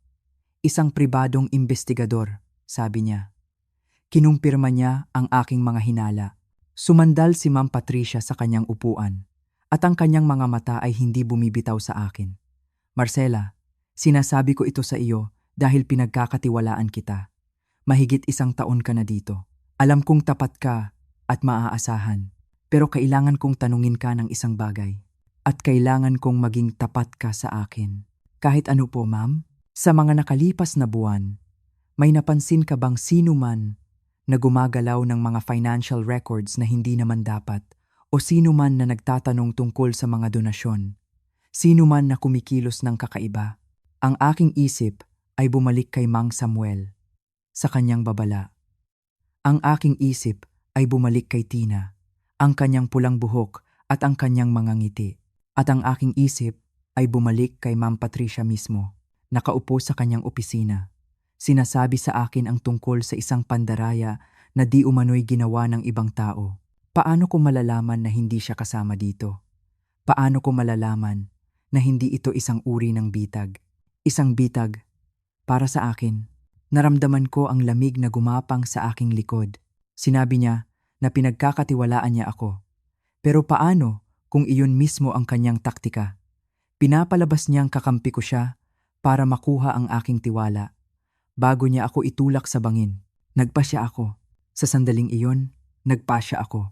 Isang pribadong investigador, sabi niya. Kinumpirma niya ang aking mga hinala. Sumandal si Ma'am Patricia sa kanyang upuan at ang kanyang mga mata ay hindi bumibitaw sa akin. Marcela, sinasabi ko ito sa iyo dahil pinagkakatiwalaan kita. Mahigit 1 taon ka na dito. Alam kong tapat ka at maaasahan, pero kailangan kong tanungin ka ng isang bagay. At kailangan kong maging tapat ka sa akin. Kahit ano po, ma'am? Sa mga nakalipas na buwan, may napansin ka bang sino man na gumagalaw ng mga financial records na hindi naman dapat o sino man na nagtatanong tungkol sa mga donasyon? Sino man na kumikilos ng kakaiba. Ang aking isip ay bumalik kay Mang Samuel sa kanyang babala. Ang aking isip ay bumalik kay Tina, ang kanyang pulang buhok at ang kanyang mga ngiti. At ang aking isip ay bumalik kay Ma'am Patricia mismo, nakaupo sa kanyang opisina. Sinasabi sa akin ang tungkol sa isang pandaraya na di umano'y ginawa ng ibang tao. Paano ko malalaman na hindi siya kasama dito? Paano ko malalaman na hindi ito isang uri ng bitag? Isang bitag para sa akin. Naramdaman ko ang lamig na gumapang sa aking likod. Sinabi niya na pinagkakatiwalaan niya ako. Pero paano kung iyon mismo ang kanyang taktika? Pinapalabas niyang kakampi ko siya para makuha ang aking tiwala. Bago niya ako itulak sa bangin, nagpa siya ako. Sa sandaling iyon, nagpa siya ako.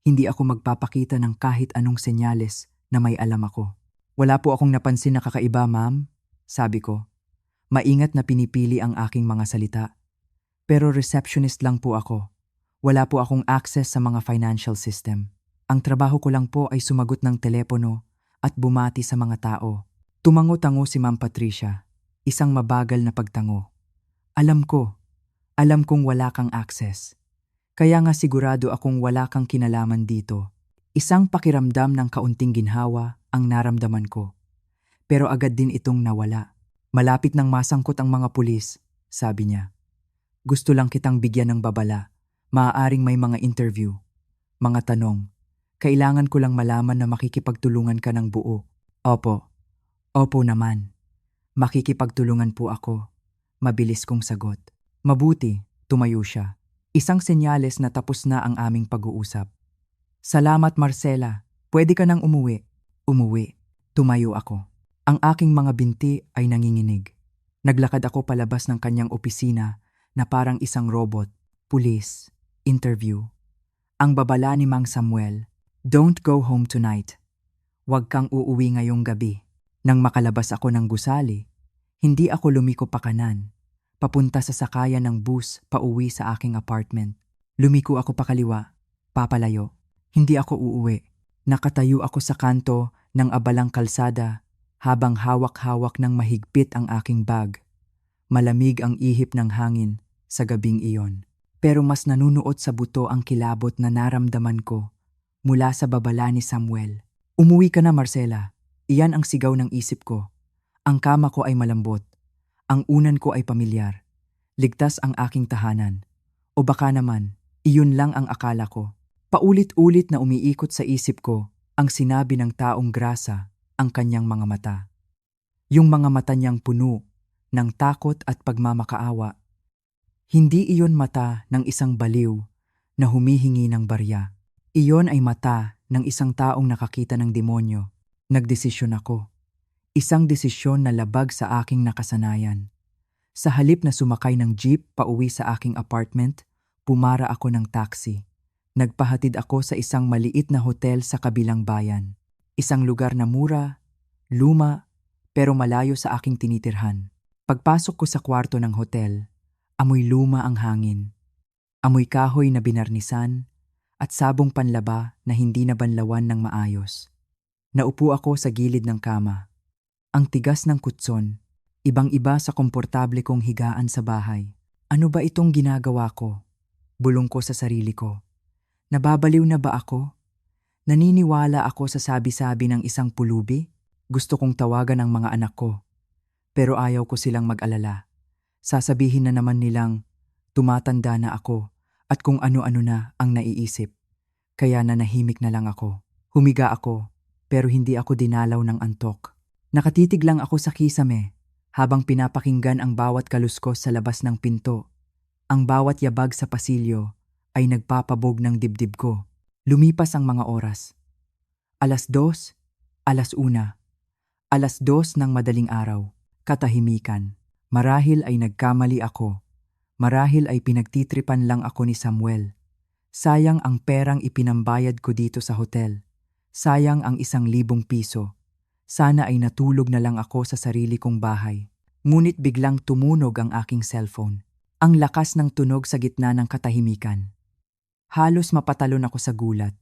Hindi ako magpapakita ng kahit anong senyales na may alam ako. Wala po akong napansin na kakaiba, ma'am, sabi ko. Maingat na pinipili ang aking mga salita. Pero receptionist lang po ako. Wala po akong access sa mga financial system. Ang trabaho ko lang po ay sumagot ng telepono at bumati sa mga tao. Tumango-tango si Ma'am Patricia, isang mabagal na pagtango. Alam kong wala kang access. Kaya nga sigurado akong wala kang kinalaman dito. Isang pakiramdam ng kaunting ginhawa ang naramdaman ko. Pero agad din itong nawala. Malapit nang masangkot ang mga pulis, sabi niya. Gusto lang kitang bigyan ng babala. Maaaring may mga interview, mga tanong. Kailangan ko lang malaman na makikipagtulungan ka ng buo. Opo naman. Makikipagtulungan po ako. Mabilis kong sagot. Mabuti, tumayo siya. Isang senyales na tapos na ang aming pag-uusap. Salamat Marcela, pwede ka nang umuwi. Umuwi. Tumayo ako. Ang aking mga binti ay nanginginig. Naglakad ako palabas ng kanyang opisina na parang isang robot. Pulis. Interview. Ang babala ni Mang Samuel. Don't go home tonight. Huwag kang uuwi ngayong gabi. Nang makalabas ako ng gusali, hindi ako lumiko pa kanan. Papunta sa sakayan ng bus pauwi sa aking apartment. Lumiko ako pakaliwa, papalayo. Hindi ako uuwi. Nakatayo ako sa kanto ng abalang kalsada habang hawak-hawak ng mahigpit ang aking bag. Malamig ang ihip ng hangin sa gabing iyon. Pero mas nanunuot sa buto ang kilabot na naramdaman ko mula sa babala ni Samuel. Umuwi ka na Marcela. Iyan ang sigaw ng isip ko. Ang kama ko ay malambot. Ang unan ko ay pamilyar. Ligtas ang aking tahanan. O baka naman, iyon lang ang akala ko. Paulit-ulit na umiikot sa isip ko ang sinabi ng taong grasa ang kanyang mga mata. Yung mga mata niyang puno ng takot at pagmamakaawa. Hindi iyon mata ng isang baliw na humihingi ng barya. Iyon ay mata ng isang taong nakakita ng demonyo. Nagdesisyon ako. Isang desisyon na labag sa aking nakasanayan. Sa halip na sumakay ng jeep pauwi sa aking apartment, pumara ako ng taxi. Nagpahatid ako sa isang maliit na hotel sa kabilang bayan. Isang lugar na mura, luma, pero malayo sa aking tinitirhan. Pagpasok ko sa kwarto ng hotel, amoy luma ang hangin. Amoy kahoy na binarnisan at sabong panlaba na hindi nabanlawan ng maayos. Naupo ako sa gilid ng kama. Ang tigas ng kutson, ibang-iba sa komportable kong higaan sa bahay. Ano ba itong ginagawa ko? Bulong ko sa sarili ko. Nababaliw na ba ako? Naniniwala ako sa sabi-sabi ng isang pulubi? Gusto kong tawagan ang mga anak ko. Pero ayaw ko silang mag-alala. Sasabihin na naman nilang, tumatanda na ako at kung ano-ano na ang naiisip. Kaya nanahimik na lang ako. Humiga ako, pero hindi ako dinalaw ng antok. Nakatitig lang ako sa kisame habang pinapakinggan ang bawat kaluskos sa labas ng pinto. Ang bawat yabag sa pasilyo ay nagpapabog ng dibdib ko. Lumipas ang mga oras. 2:00, 1:00, 2:00 ng madaling araw. Katahimikan. Marahil ay nagkamali ako. Marahil ay pinagtitripan lang ako ni Samuel. Sayang ang perang ipinambayad ko dito sa hotel. Sayang ang 1,000 piso. Sana ay natulog na lang ako sa sarili kong bahay. Ngunit biglang tumunog ang aking cellphone. Ang lakas ng tunog sa gitna ng katahimikan. Halos mapatalon ako sa gulat.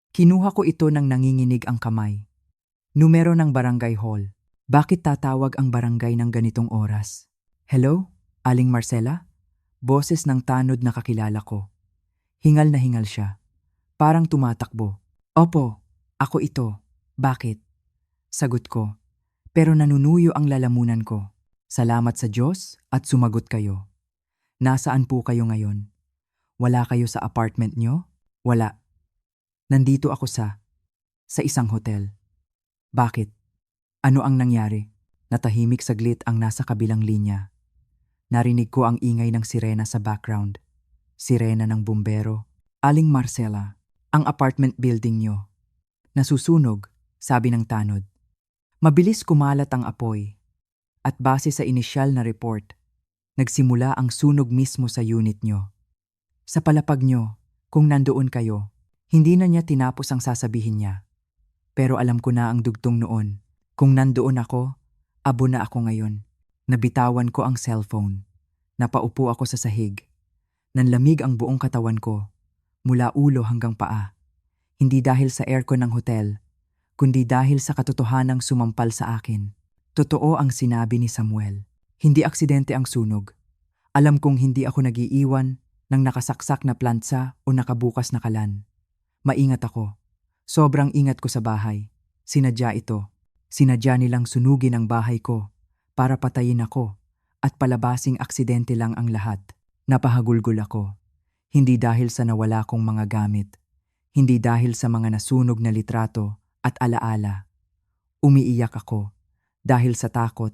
Kinuha ko ito nang nanginginig ang kamay. Numero ng barangay hall. Bakit tatawag ang barangay ng ganitong oras? Hello? Aling Marcela? Boses ng tanod na kakilala ko. Hingal na hingal siya. Parang tumatakbo. Opo, ako ito. Bakit? Sagot ko. Pero nanunuyo ang lalamunan ko. Salamat sa Diyos at sumagot kayo. Nasaan po kayo ngayon? Wala kayo sa apartment nyo? Wala. Nandito ako sa isang hotel. Bakit? Ano ang nangyari? Natahimik saglit ang nasa kabilang linya. Narinig ko ang ingay ng sirena sa background. Sirena ng bumbero. Aling Marcela, ang apartment building nyo. Nasusunog, sabi ng tanod. Mabilis kumalat ang apoy. At base sa inisyal na report, nagsimula ang sunog mismo sa unit nyo. Sa palapag nyo, kung nandoon kayo, hindi na niya tinapos ang sasabihin niya. Pero alam ko na ang dugtong noon. Kung nandoon ako, abo na ako ngayon. Nabitawan ko ang cellphone. Napaupo ako sa sahig. Nanlamig ang buong katawan ko, mula ulo hanggang paa. Hindi dahil sa aircon ng hotel, kundi dahil sa katotohanang sumampal sa akin. Totoo ang sinabi ni Samuel. Hindi aksidente ang sunog. Alam kong hindi ako nagiiwan ng nakasaksak na plantsa o nakabukas na kalan. Maingat ako. Sobrang ingat ko sa bahay. Sinadya ito. Sinadya nilang sunugin ang bahay ko para patayin ako at palabasing aksidente lang ang lahat. Napahagulgol ako. Hindi dahil sa nawala kong mga gamit. Hindi dahil sa mga nasunog na litrato at alaala. Umiiyak ako dahil sa takot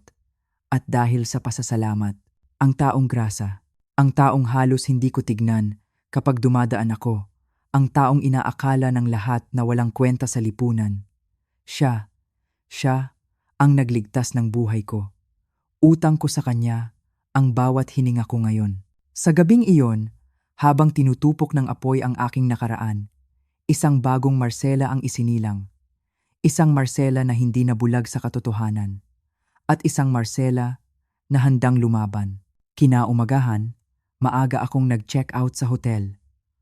at dahil sa pasasalamat. Ang taong grasa, ang taong halos hindi ko tignan kapag dumadaan ako, ang taong inaakala ng lahat na walang kwenta sa lipunan. Siya ang nagligtas ng buhay ko. Utang ko sa kanya ang bawat hininga ko ngayon. Sa gabing iyon, habang tinutupok ng apoy ang aking nakaraan, isang bagong Marcela ang isinilang. Isang Marcela na hindi nabulag sa katotohanan. At isang Marcela na handang lumaban. Kinaumagahan, maaga akong nag-check out sa hotel.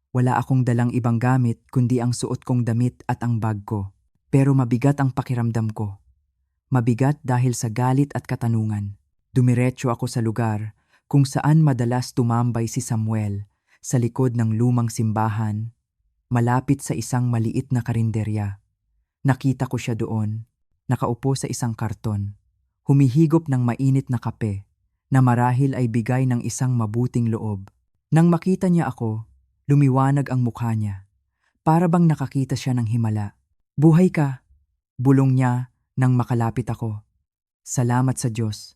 Wala akong dalang ibang gamit kundi ang suot kong damit at ang bag ko. Pero mabigat ang pakiramdam ko. Mabigat dahil sa galit at katanungan. Dumiretso ako sa lugar kung saan madalas tumambay si Samuel, sa likod ng lumang simbahan, malapit sa isang maliit na karinderya. Nakita ko siya doon, nakaupo sa isang karton, humihigop ng mainit na kape, na marahil ay bigay ng isang mabuting loob. Nang makita niya ako, lumiwanag ang mukha niya. Para bang nakakita siya ng himala. Buhay ka, bulong niya nang makalapit ako. Salamat sa Diyos.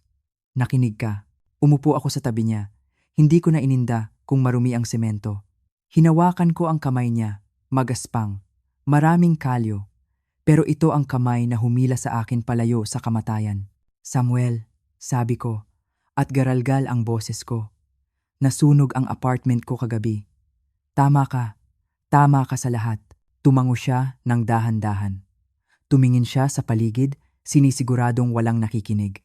Nakinig ka. Umupo ako sa tabi niya. Hindi ko na ininda kung marumi ang semento. Hinawakan ko ang kamay niya, magaspang, maraming kalyo. Pero ito ang kamay na humila sa akin palayo sa kamatayan. Samuel, sabi ko, at garalgal ang boses ko. Nasunog ang apartment ko kagabi. Tama ka sa lahat. Tumango siya ng dahan-dahan. Tumingin siya sa paligid, sinisiguradong walang nakikinig.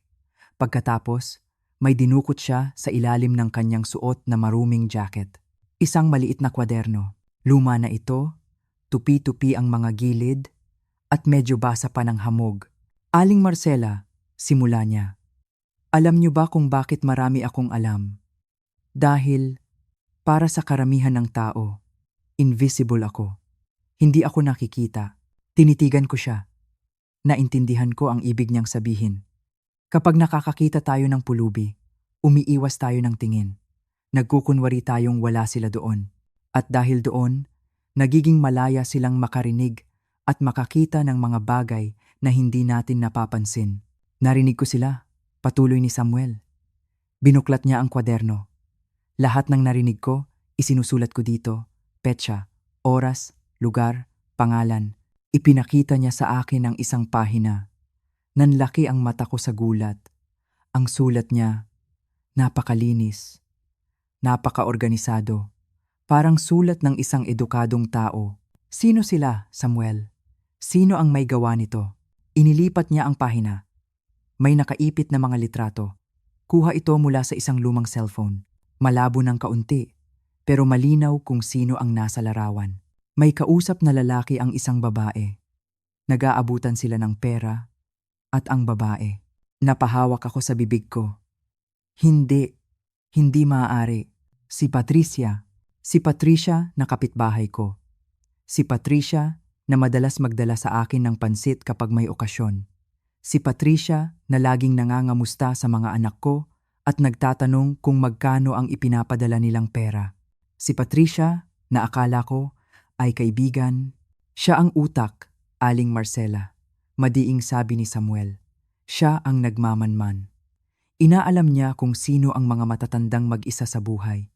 Pagkatapos, may dinukot siya sa ilalim ng kanyang suot na maruming jacket. Isang maliit na kwaderno. Luma na ito, tupi-tupi ang mga gilid, at medyo basa pa ng hamog. Aling Marcela, simula niya. Alam niyo ba kung bakit marami akong alam? Dahil, para sa karamihan ng tao, invisible ako. Hindi ako nakikita. Tinitigan ko siya. Naintindihan ko ang ibig niyang sabihin. Kapag nakakakita tayo ng pulubi, umiiwas tayo ng tingin. Nagkukunwari tayong wala sila doon. At dahil doon, nagiging malaya silang makarinig at makakita ng mga bagay na hindi natin napapansin. Narinig ko sila, patuloy ni Samuel. Binuklat niya ang kwaderno. Lahat ng narinig ko, isinusulat ko dito. Petsa, oras, lugar, pangalan. Ipinakita niya sa akin ang isang pahina. Nanlaki ang mata ko sa gulat. Ang sulat niya, napakalinis, napaka-organisado. Parang sulat ng isang edukadong tao. Sino sila, Samuel? Sino ang may gawa nito? Inilipat niya ang pahina. May nakaipit na mga litrato. Kuha ito mula sa isang lumang cellphone. Malabo ng kaunti, pero malinaw kung sino ang nasa larawan. May kausap na lalaki ang isang babae. Nag-aabutan sila ng pera at ang babae. Napahawak ako sa bibig ko. Hindi, hindi maaari. Si Patricia. Si Patricia na kapitbahay ko. Si Patricia na madalas magdala sa akin ng pansit kapag may okasyon. Si Patricia na laging nangangamusta sa mga anak ko at nagtatanong kung magkano ang ipinapadala nilang pera. Si Patricia na akala ko ay kaibigan. Siya ang utak, Aling Marcela. Madiing sabi ni Samuel. Siya ang nagmamanman. Inaalam niya kung sino ang mga matatandang mag-isa sa buhay.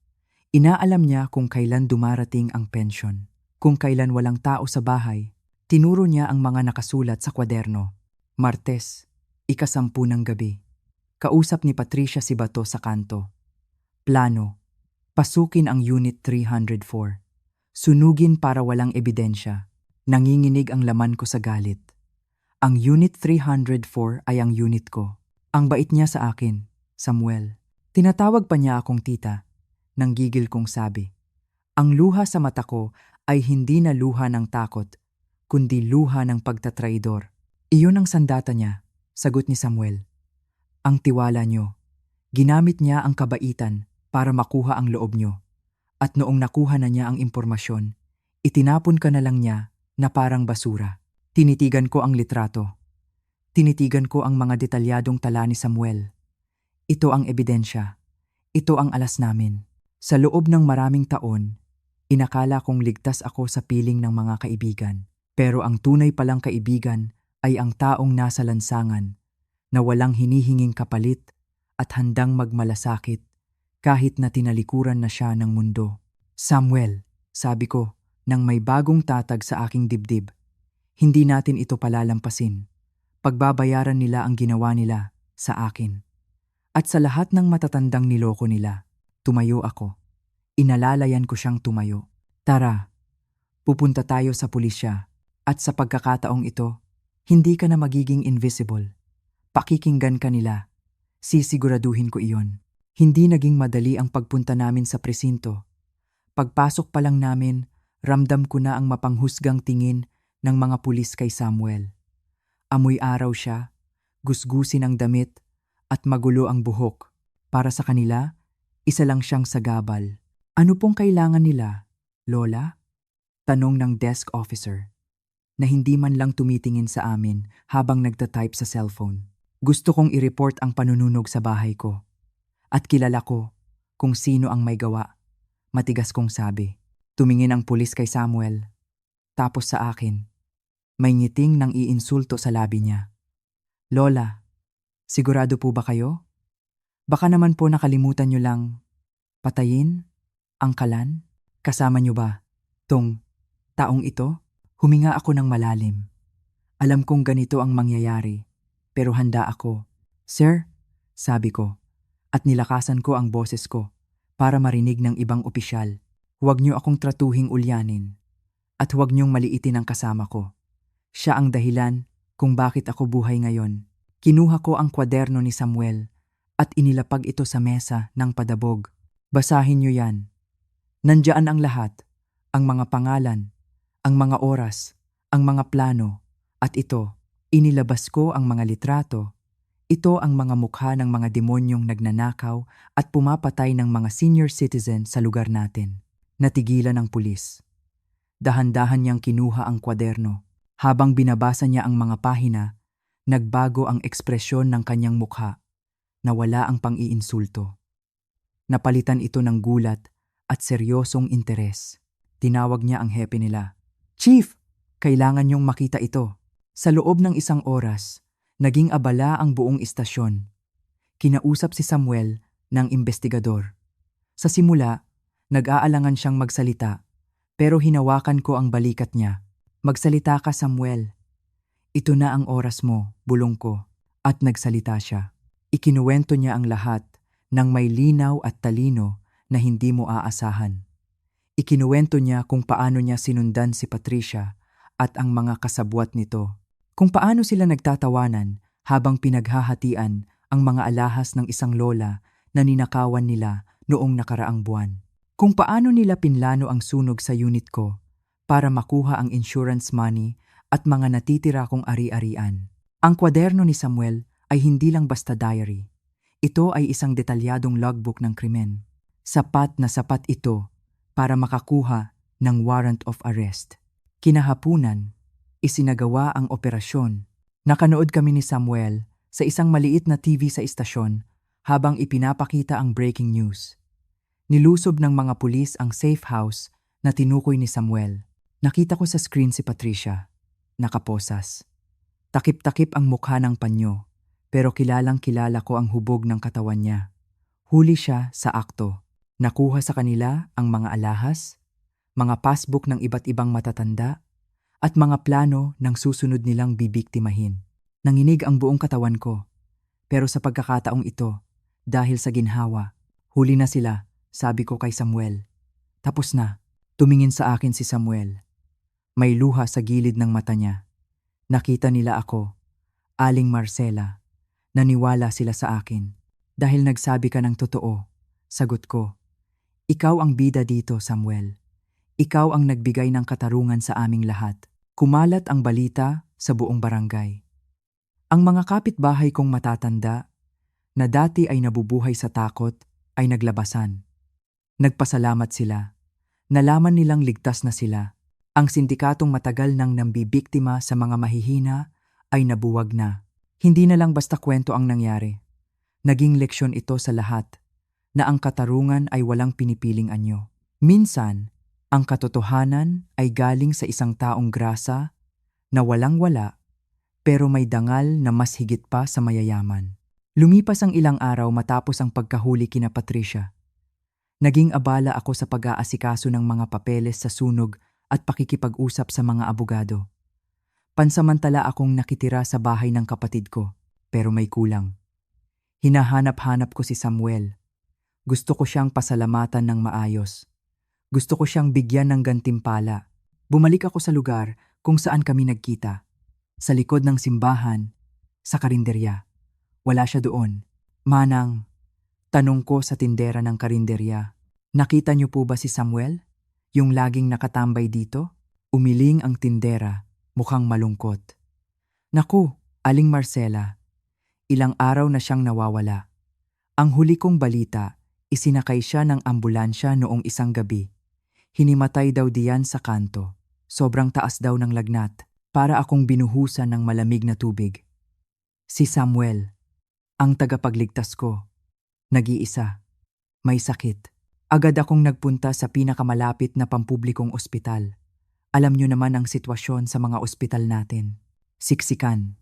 Inaalam niya kung kailan dumarating ang pensyon. Kung kailan walang tao sa bahay. Tinuro niya ang mga nakasulat sa kwaderno. Martes, 10:00 ng gabi. Kausap ni Patricia si Bato sa kanto. Plano. Pasukin ang Unit 304. Sunugin para walang ebidensya. Nanginginig ang laman ko sa galit. Ang Unit 304 ay ang unit ko. Ang bait niya sa akin, Samuel. Tinatawag pa niya akong tita. Nanggigil kong sabi. Ang luha sa mata ko ay hindi na luha ng takot, kundi luha ng pagtatraidor. Iyon ang sandata niya, sagot ni Samuel. Ang tiwala niyo. Ginamit niya ang kabaitan para makuha ang loob niyo. At noong nakuha na niya ang impormasyon, itinapon ka na lang niya na parang basura. Tinitigan ko ang litrato. Tinitigan ko ang mga detalyadong tala ni Samuel. Ito ang ebidensya. Ito ang alas namin. Sa loob ng maraming taon, inakala kong ligtas ako sa piling ng mga kaibigan. Pero ang tunay palang kaibigan ay ang taong nasa lansangan na walang hinihinging kapalit at handang magmalasakit kahit na tinalikuran na siya ng mundo. Samuel, sabi ko, nang may bagong tatag sa aking dibdib, hindi natin ito palalampasin. Pagbabayaran nila ang ginawa nila sa akin. At sa lahat ng matatandang niloko nila, tumayo ako. Inalalayan ko siyang tumayo. Tara, pupunta tayo sa pulisya. At sa pagkakataong ito, hindi ka na magiging invisible. Pakikinggan ka nila. Sisiguraduhin ko iyon. Hindi naging madali ang pagpunta namin sa presinto. Pagpasok pa lang namin, ramdam ko na ang mapanghusgang tingin ng mga pulis kay Samuel. Amoy araw siya, gusgusin ang damit, at magulo ang buhok. Para sa kanila, isa lang siyang sagabal. Ano pong kailangan nila, Lola? Tanong ng desk officer, na hindi man lang tumitingin sa amin habang nagtatype sa cellphone. Gusto kong i-report ang panununog sa bahay ko. At kilala ko kung sino ang may gawa. Matigas kong sabi. Tumingin ang pulis kay Samuel. Tapos sa akin. May ngiting nang iinsulto sa labi niya. Lola, sigurado po ba kayo? Baka naman po nakalimutan niyo lang patayin ang kalan? Kasama niyo ba tong taong ito? Huminga ako ng malalim. Alam kong ganito ang mangyayari, pero handa ako. Sir, sabi ko, at nilakasan ko ang boses ko para marinig ng ibang opisyal. Huwag niyo akong tratuhing ulyanin at huwag niyong maliitin ang kasama ko. Siya ang dahilan kung bakit ako buhay ngayon. Kinuha ko ang kwaderno ni Samuel at inilapag ito sa mesa ng padabog. Basahin niyo yan. Nandiyan ang lahat, ang mga pangalan, ang mga oras, ang mga plano, at ito, inilabas ko ang mga litrato. Ito ang mga mukha ng mga demonyong nagnanakaw at pumapatay ng mga senior citizen sa lugar natin. Natigilan ang pulis. Dahan-dahan niyang kinuha ang kwaderno. Habang binabasa niya ang mga pahina, nagbago ang ekspresyon ng kanyang mukha. Nawala ang pang-iinsulto. Napalitan ito ng gulat at seryosong interes. Tinawag niya ang hepe nila. Chief, kailangan niyong makita ito. Sa loob ng 1 oras, naging abala ang buong istasyon. Kinausap si Samuel ng investigador. Sa simula, nag-aalangan siyang magsalita, pero hinawakan ko ang balikat niya. Magsalita ka, Samuel. Ito na ang oras mo, bulong ko. At nagsalita siya. Ikinuwento niya ang lahat ng may linaw at talino na hindi mo aasahan. Ikinuwento niya kung paano niya sinundan si Patricia at ang mga kasabwat nito. Kung paano sila nagtatawanan habang pinaghahatian ang mga alahas ng isang lola na ninakawan nila noong nakaraang buwan. Kung paano nila pinlano ang sunog sa unit ko para makuha ang insurance money at mga natitira kong ari-arian. Ang kwaderno ni Samuel ay hindi lang basta diary. Ito ay isang detalyadong logbook ng krimen. Sapat na sapat ito para makakuha ng warrant of arrest. Kinahapunan, isinagawa ang operasyon. Nakanood kami ni Samuel sa isang maliit na TV sa istasyon habang ipinapakita ang breaking news. Nilusob ng mga pulis ang safe house na tinukoy ni Samuel. Nakita ko sa screen si Patricia, nakaposas. Takip-takip ang mukha ng panyo, pero kilalang-kilala ko ang hubog ng katawan niya. Huli siya sa akto. Nakuha sa kanila ang mga alahas, mga passbook ng iba't ibang matatanda, at mga plano ng susunod nilang bibiktimahin. Nanginig ang buong katawan ko. Pero sa pagkakataong ito, dahil sa ginhawa, huli na sila, sabi ko kay Samuel. Tapos na. Tumingin sa akin si Samuel. May luha sa gilid ng mata niya. Nakita nila ako, Aling Marcela. Naniwala sila sa akin. Dahil nagsabi ka ng totoo, sagot ko. Ikaw ang bida dito, Samuel. Ikaw ang nagbigay ng katarungan sa aming lahat. Kumalat ang balita sa buong barangay. Ang mga kapitbahay kong matatanda, na dati ay nabubuhay sa takot, ay naglabasan. Nagpasalamat sila. Nalaman nilang ligtas na sila. Ang sindikatong matagal nang nambibiktima sa mga mahihina ay nabuwag na. Hindi na lang basta kwento ang nangyari. Naging leksyon ito sa lahat na ang katarungan ay walang pinipiling anyo. Minsan, ang katotohanan ay galing sa isang taong grasa na walang-wala pero may dangal na mas higit pa sa mayayaman. Lumipas ang ilang araw matapos ang pagkahuli kina Patricia. Naging abala ako sa pag-aasikaso ng mga papeles sa sunog at pakikipag-usap sa mga abogado. Pansamantala akong nakitira sa bahay ng kapatid ko, pero may kulang. Hinahanap-hanap ko si Samuel. Gusto ko siyang pasalamatan ng maayos. Gusto ko siyang bigyan ng gantimpala. Bumalik ako sa lugar kung saan kami nagkita. Sa likod ng simbahan, sa karinderya. Wala siya doon. Manang, tanong ko sa tindera ng karinderya, nakita niyo po ba si Samuel? Yung laging nakatambay dito? Umiling ang tindera, mukhang malungkot. Naku, Aling Marcela, ilang araw na siyang nawawala. Ang huli kong balita, isinakay siya ng ambulansya noong isang gabi. Hinimatay daw diyan sa kanto. Sobrang taas daw ng lagnat, para akong binuhusan ng malamig na tubig. Si Samuel, ang tagapagligtas ko. Nag-iisa. May sakit. Agad akong nagpunta sa pinakamalapit na pampublikong ospital. Alam niyo naman ang sitwasyon sa mga ospital natin. Siksikan.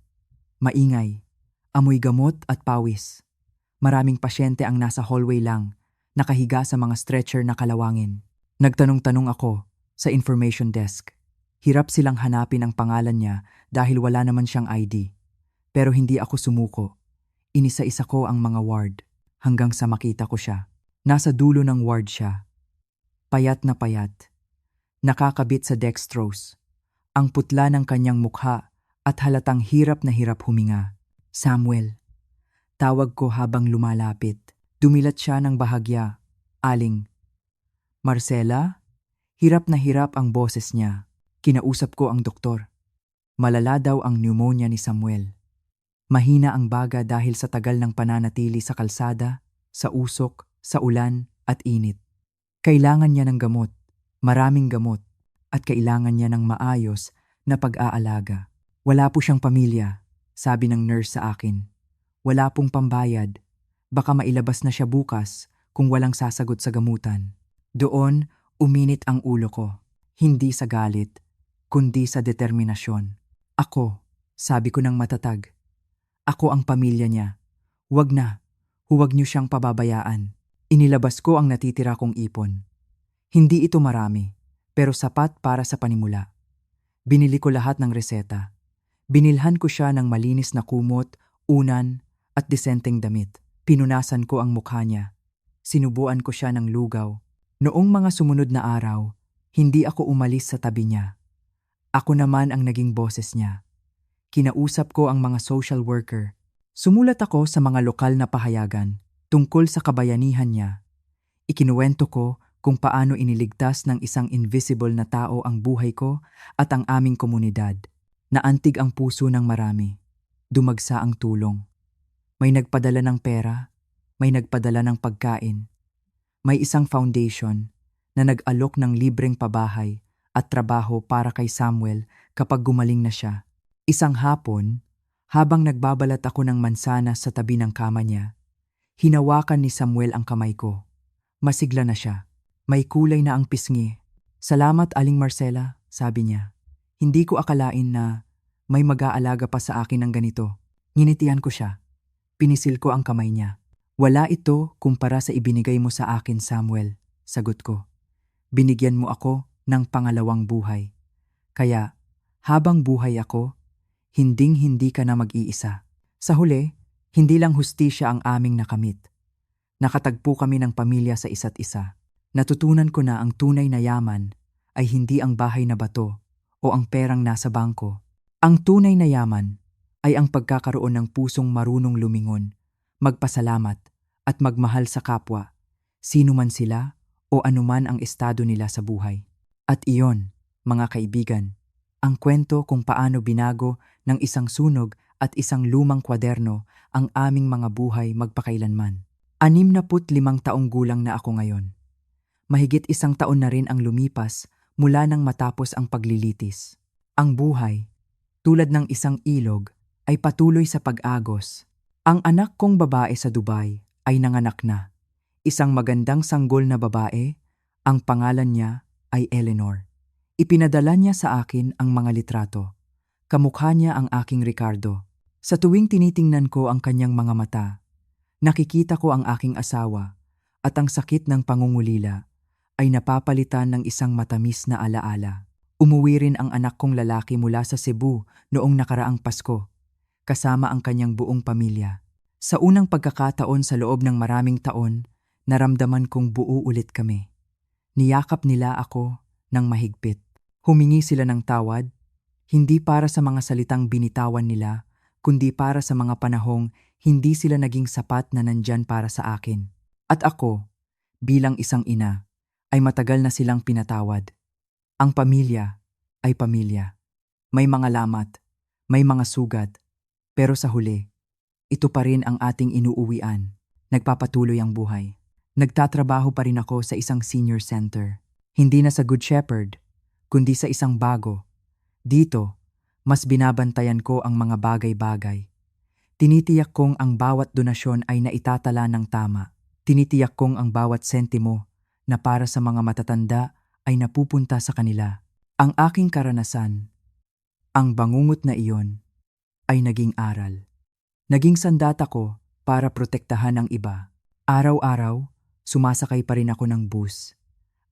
Maingay. Amoy gamot at pawis. Maraming pasyente ang nasa hallway lang, nakahiga sa mga stretcher na kalawangin. Nagtanong-tanong ako sa information desk. Hirap silang hanapin ang pangalan niya dahil wala naman siyang ID. Pero hindi ako sumuko. Inisa-isa ko ang mga ward hanggang sa makita ko siya. Nasa dulo ng ward siya. Payat na payat. Nakakabit sa dextrose. Ang putla ng kanyang mukha at halatang hirap na hirap huminga. Samuel. Tawag ko habang lumalapit. Dumilat siya ng bahagya. Aling. Marcela? Hirap na hirap ang boses niya. Kinausap ko ang doktor. Malala daw ang pneumonia ni Samuel. Mahina ang baga dahil sa tagal ng pananatili sa kalsada, sa usok, sa ulan at init. Kailangan niya ng gamot, maraming gamot, at kailangan niya ng maayos na pag-aalaga. Wala po siyang pamilya, sabi ng nurse sa akin. Wala pong pambayad. Baka mailabas na siya bukas kung walang sasagot sa gamutan. Doon, uminit ang ulo ko. Hindi sa galit, kundi sa determinasyon. Ako, sabi ko ng matatag. Ako ang pamilya niya. Huwag na, huwag niyo siyang pababayaan. Inilabas ko ang natitira kong ipon. Hindi ito marami, pero sapat para sa panimula. Binili ko lahat ng reseta. Binilhan ko siya ng malinis na kumot, unan, at disenteng damit. Pinunasan ko ang mukha niya. Sinubuan ko siya ng lugaw. Noong mga sumunod na araw, hindi ako umalis sa tabi niya. Ako naman ang naging boses niya. Kinausap ko ang mga social worker. Sumulat ako sa mga lokal na pahayagan tungkol sa kabayanihan niya. Ikinuwento ko kung paano iniligtas ng isang invisible na tao ang buhay ko at ang aming komunidad. Naantig ang puso ng marami. Dumagsa ang tulong. May nagpadala ng pera, may nagpadala ng pagkain. May isang foundation na nag-alok ng libreng pabahay at trabaho para kay Samuel kapag gumaling na siya. Isang hapon, habang nagbabalat ako ng mansanas sa tabi ng kama niya, hinawakan ni Samuel ang kamay ko. Masigla na siya. May kulay na ang pisngi. "Salamat, Aling Marcela," sabi niya. "Hindi ko akalain na may mag-aalaga pa sa akin ng ganito." Nginitian ko siya. Pinisil ko ang kamay niya. "Wala ito kumpara sa ibinigay mo sa akin, Samuel," sagot ko. "Binigyan mo ako ng pangalawang buhay. Kaya, habang buhay ako, hinding-hindi ka na mag-iisa." Sa huli, hindi lang hustisya ang aming nakamit. Nakatagpo kami ng pamilya sa isa't isa. Natutunan ko na ang tunay na yaman ay hindi ang bahay na bato o ang perang nasa bangko. Ang tunay na yaman ay ang pagkakaroon ng pusong marunong lumingon, magpasalamat at magmahal sa kapwa, sino man sila o anuman ang estado nila sa buhay. At iyon, mga kaibigan, ang kwento kung paano binago ng isang sunog at isang lumang kwaderno ang aming mga buhay magpakailanman. 65 taong gulang na ako ngayon. Mahigit 1 taon na rin ang lumipas mula nang matapos ang paglilitis. Ang buhay, tulad ng isang ilog, ay patuloy sa pag-agos. Ang anak kong babae sa Dubai ay nanganak na. Isang magandang sanggol na babae, ang pangalan niya ay Eleanor. Ipinadala niya sa akin ang mga litrato. Kamukha niya ang aking Ricardo. Sa tuwing tinitingnan ko ang kanyang mga mata, nakikita ko ang aking asawa at ang sakit ng pangungulila ay napapalitan ng isang matamis na alaala. Umuwi rin ang anak kong lalaki mula sa Cebu noong nakaraang Pasko, kasama ang kanyang buong pamilya. Sa unang pagkakataon sa loob ng maraming taon, naramdaman kong buo ulit kami. Niyakap nila ako ng mahigpit. Humingi sila ng tawad, hindi para sa mga salitang binitawan nila, kundi para sa mga panahong hindi sila naging sapat na nandyan para sa akin. At ako, bilang isang ina, ay matagal na silang pinatawad. Ang pamilya ay pamilya. May mga lamat, may mga sugat, pero sa huli, ito pa rin ang ating inuuwian. Nagpapatuloy ang buhay. Nagtatrabaho pa rin ako sa isang senior center. Hindi na sa Good Shepherd, kundi sa isang bago. Dito, mas binabantayan ko ang mga bagay-bagay. Tinitiyak kong ang bawat donasyon ay naitatala ng tama. Tinitiyak kong ang bawat sentimo na para sa mga matatanda ay napupunta sa kanila. Ang aking karanasan, ang bangungot na iyon, ay naging aral. Naging sandata ko para protektahan ang iba. Araw-araw, sumasakay pa rin ako ng bus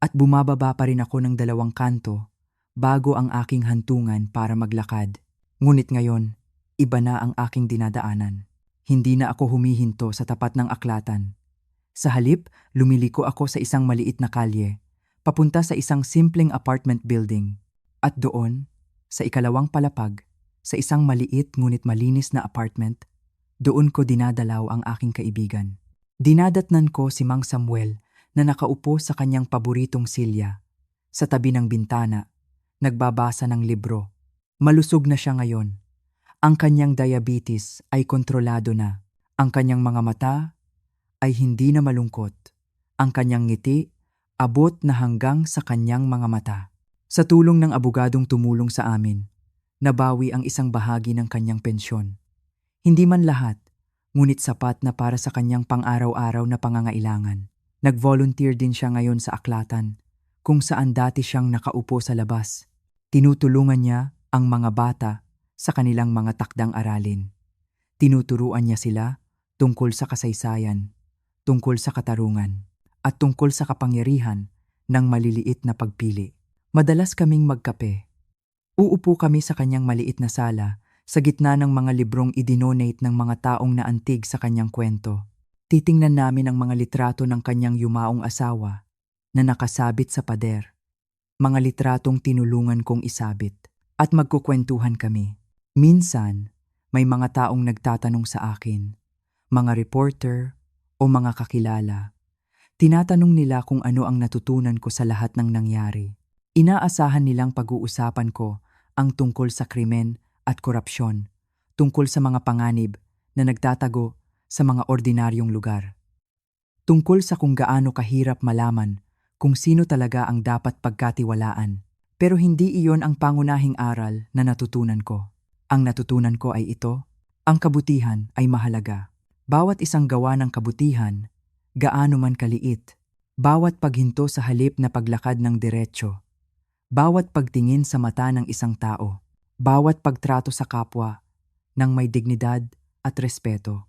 at bumababa pa rin ako ng 2 kanto bago ang aking hantungan para maglakad. Ngunit ngayon, iba na ang aking dinadaanan. Hindi na ako humihinto sa tapat ng aklatan. Sa halip, lumiliko ako sa isang maliit na kalye, papunta sa isang simpleng apartment building. At doon, sa ikalawang palapag, sa isang maliit ngunit malinis na apartment, doon ko dinadalaw ang aking kaibigan. Dinadatnan ko si Mang Samuel na nakaupo sa kanyang paboritong silya, sa tabi ng bintana, nagbabasa ng libro. Malusog na siya ngayon. Ang kanyang diabetes ay kontrolado na. Ang kanyang mga mata ay hindi na malungkot. Ang kanyang ngiti, abot na hanggang sa kanyang mga mata. Sa tulong ng abogadong tumulong sa amin, nabawi ang isang bahagi ng kanyang pensyon. Hindi man lahat, ngunit sapat na para sa kanyang pang-araw-araw na pangangailangan. Nag-volunteer din siya ngayon sa aklatan, kung saan dati siyang nakaupo sa labas. Tinutulungan niya ang mga bata sa kanilang mga takdang aralin. Tinuturuan niya sila tungkol sa kasaysayan, tungkol sa katarungan, at tungkol sa kapangyarihan ng maliliit na pagpili. Madalas kaming magkape. Uupo kami sa kanyang maliit na sala sa gitna ng mga librong idinonate ng mga taong naantig sa kanyang kwento. Titingnan namin ang mga litrato ng kanyang yumaong asawa na nakasabit sa pader. Mga litratong tinulungan kong isabit. At magkukwentuhan kami. Minsan, may mga taong nagtatanong sa akin, mga reporter o mga kakilala. Tinatanong nila kung ano ang natutunan ko sa lahat ng nangyari. Inaasahan nilang pag-uusapan ko ang tungkol sa krimen at korupsyon, tungkol sa mga panganib na nagtatago sa mga ordinaryong lugar. Tungkol sa kung gaano kahirap malaman kung sino talaga ang dapat pagkatiwalaan. Pero hindi iyon ang pangunahing aral na natutunan ko. Ang natutunan ko ay ito: ang kabutihan ay mahalaga. Bawat isang gawa ng kabutihan, gaano man kaliit, bawat paghinto sa halip na paglakad ng diretsyo, bawat pagtingin sa mata ng isang tao, bawat pagtrato sa kapwa ng may dignidad at respeto.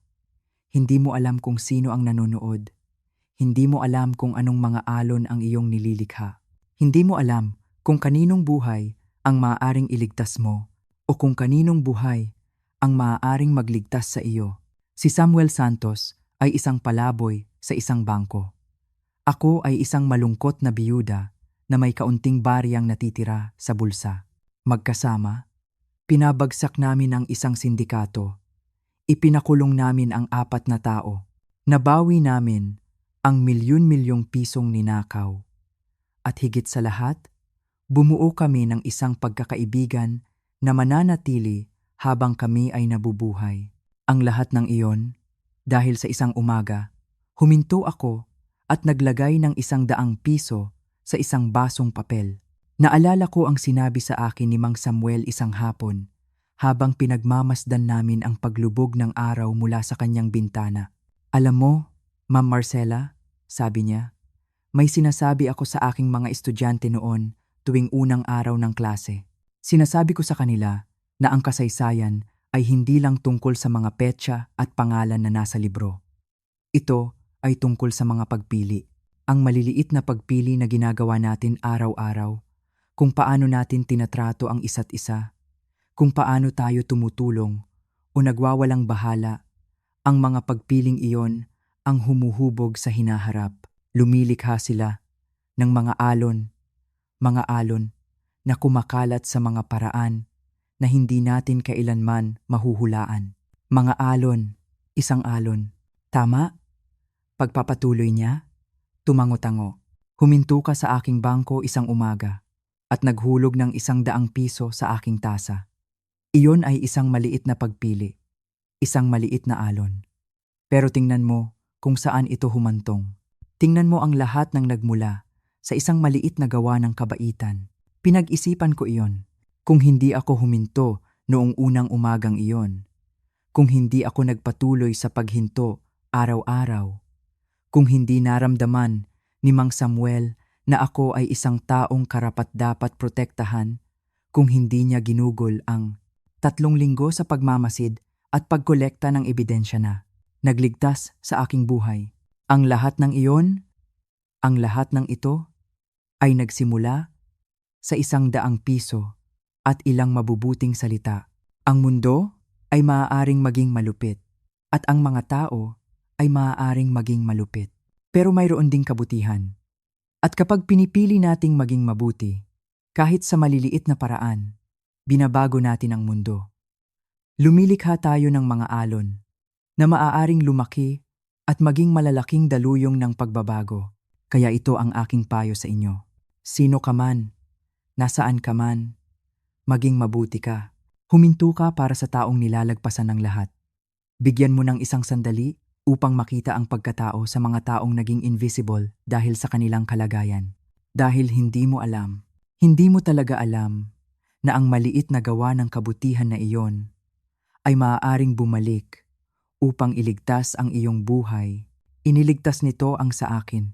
Hindi mo alam kung sino ang nanonood. Hindi mo alam kung anong mga alon ang iyong nililikha. Hindi mo alam kung kaninong buhay ang maaaring iligtas mo o kung kaninong buhay ang maaaring magligtas sa iyo. Si Samuel Santos ay isang palaboy sa isang bangko. Ako ay isang malungkot na biyuda na may kaunting baryang natitira sa bulsa. Magkasama, pinabagsak namin ang isang sindikato. Ipinakulong namin ang 4 na tao. Nabawi namin ang milyon-milyong pisong ninakaw. At higit sa lahat, bumuo kami ng isang pagkakaibigan na mananatili habang kami ay nabubuhay. Ang lahat ng iyon, dahil sa isang umaga, huminto ako at naglagay ng 100 piso sa isang basong papel. Naalala ko ang sinabi sa akin ni Mang Samuel isang hapon, habang pinagmamasdan namin ang paglubog ng araw mula sa kanyang bintana. Alam mo, Ma'am Marcela, sabi niya, may sinasabi ako sa aking mga estudyante noon tuwing unang araw ng klase. Sinasabi ko sa kanila na ang kasaysayan ay hindi lang tungkol sa mga petsa at pangalan na nasa libro. Ito ay tungkol sa mga pagpili, ang maliliit na pagpili na ginagawa natin araw-araw, kung paano natin tinatrato ang isa't isa, kung paano tayo tumutulong o nagwawalang bahala. Ang mga pagpiling iyon ang humuhubog sa hinaharap. Lumilikha sila ng mga alon na kumakalat sa mga paraan na hindi natin kailanman mahuhulaan. Mga alon, isang alon. Tama? Pagpapatuloy niya, tumango-tango. Huminto ka sa aking bangko isang umaga at naghulog ng 100 piso sa aking tasa. Iyon ay isang maliit na pagpili, isang maliit na alon. Pero tingnan mo kung saan ito humantong. Tingnan mo ang lahat ng nagmula sa isang maliit na gawa ng kabaitan. Pinag-isipan ko iyon. Kung hindi ako huminto noong unang umagang iyon, kung hindi ako nagpatuloy sa paghinto araw-araw, kung hindi naramdaman ni Mang Samuel na ako ay isang taong karapat-dapat protektahan, kung hindi niya ginugol ang 3 linggo sa pagmamasid at pagkolekta ng ebidensya na nagligtas sa aking buhay. Ang lahat ng ito ay nagsimula sa 100 piso at ilang mabubuting salita. Ang mundo ay maaaring maging malupit at ang mga tao ay maaaring maging malupit. Pero mayroon ding kabutihan. At kapag pinipili nating maging mabuti, kahit sa maliliit na paraan, binabago natin ang mundo. Lumilikha tayo ng mga alon na maaaring lumaki at maging malalaking daluyong ng pagbabago. Kaya ito ang aking payo sa inyo. Sino ka man, nasaan ka man, maging mabuti ka. Huminto ka para sa taong nilalagpasan ng lahat. Bigyan mo ng isang sandali upang makita ang pagkatao sa mga taong naging invisible dahil sa kanilang kalagayan. Dahil hindi mo talaga alam na ang maliit na gawa ng kabutihan na iyon ay maaaring bumalik upang iligtas ang iyong buhay. Iniligtas nito ang sa akin.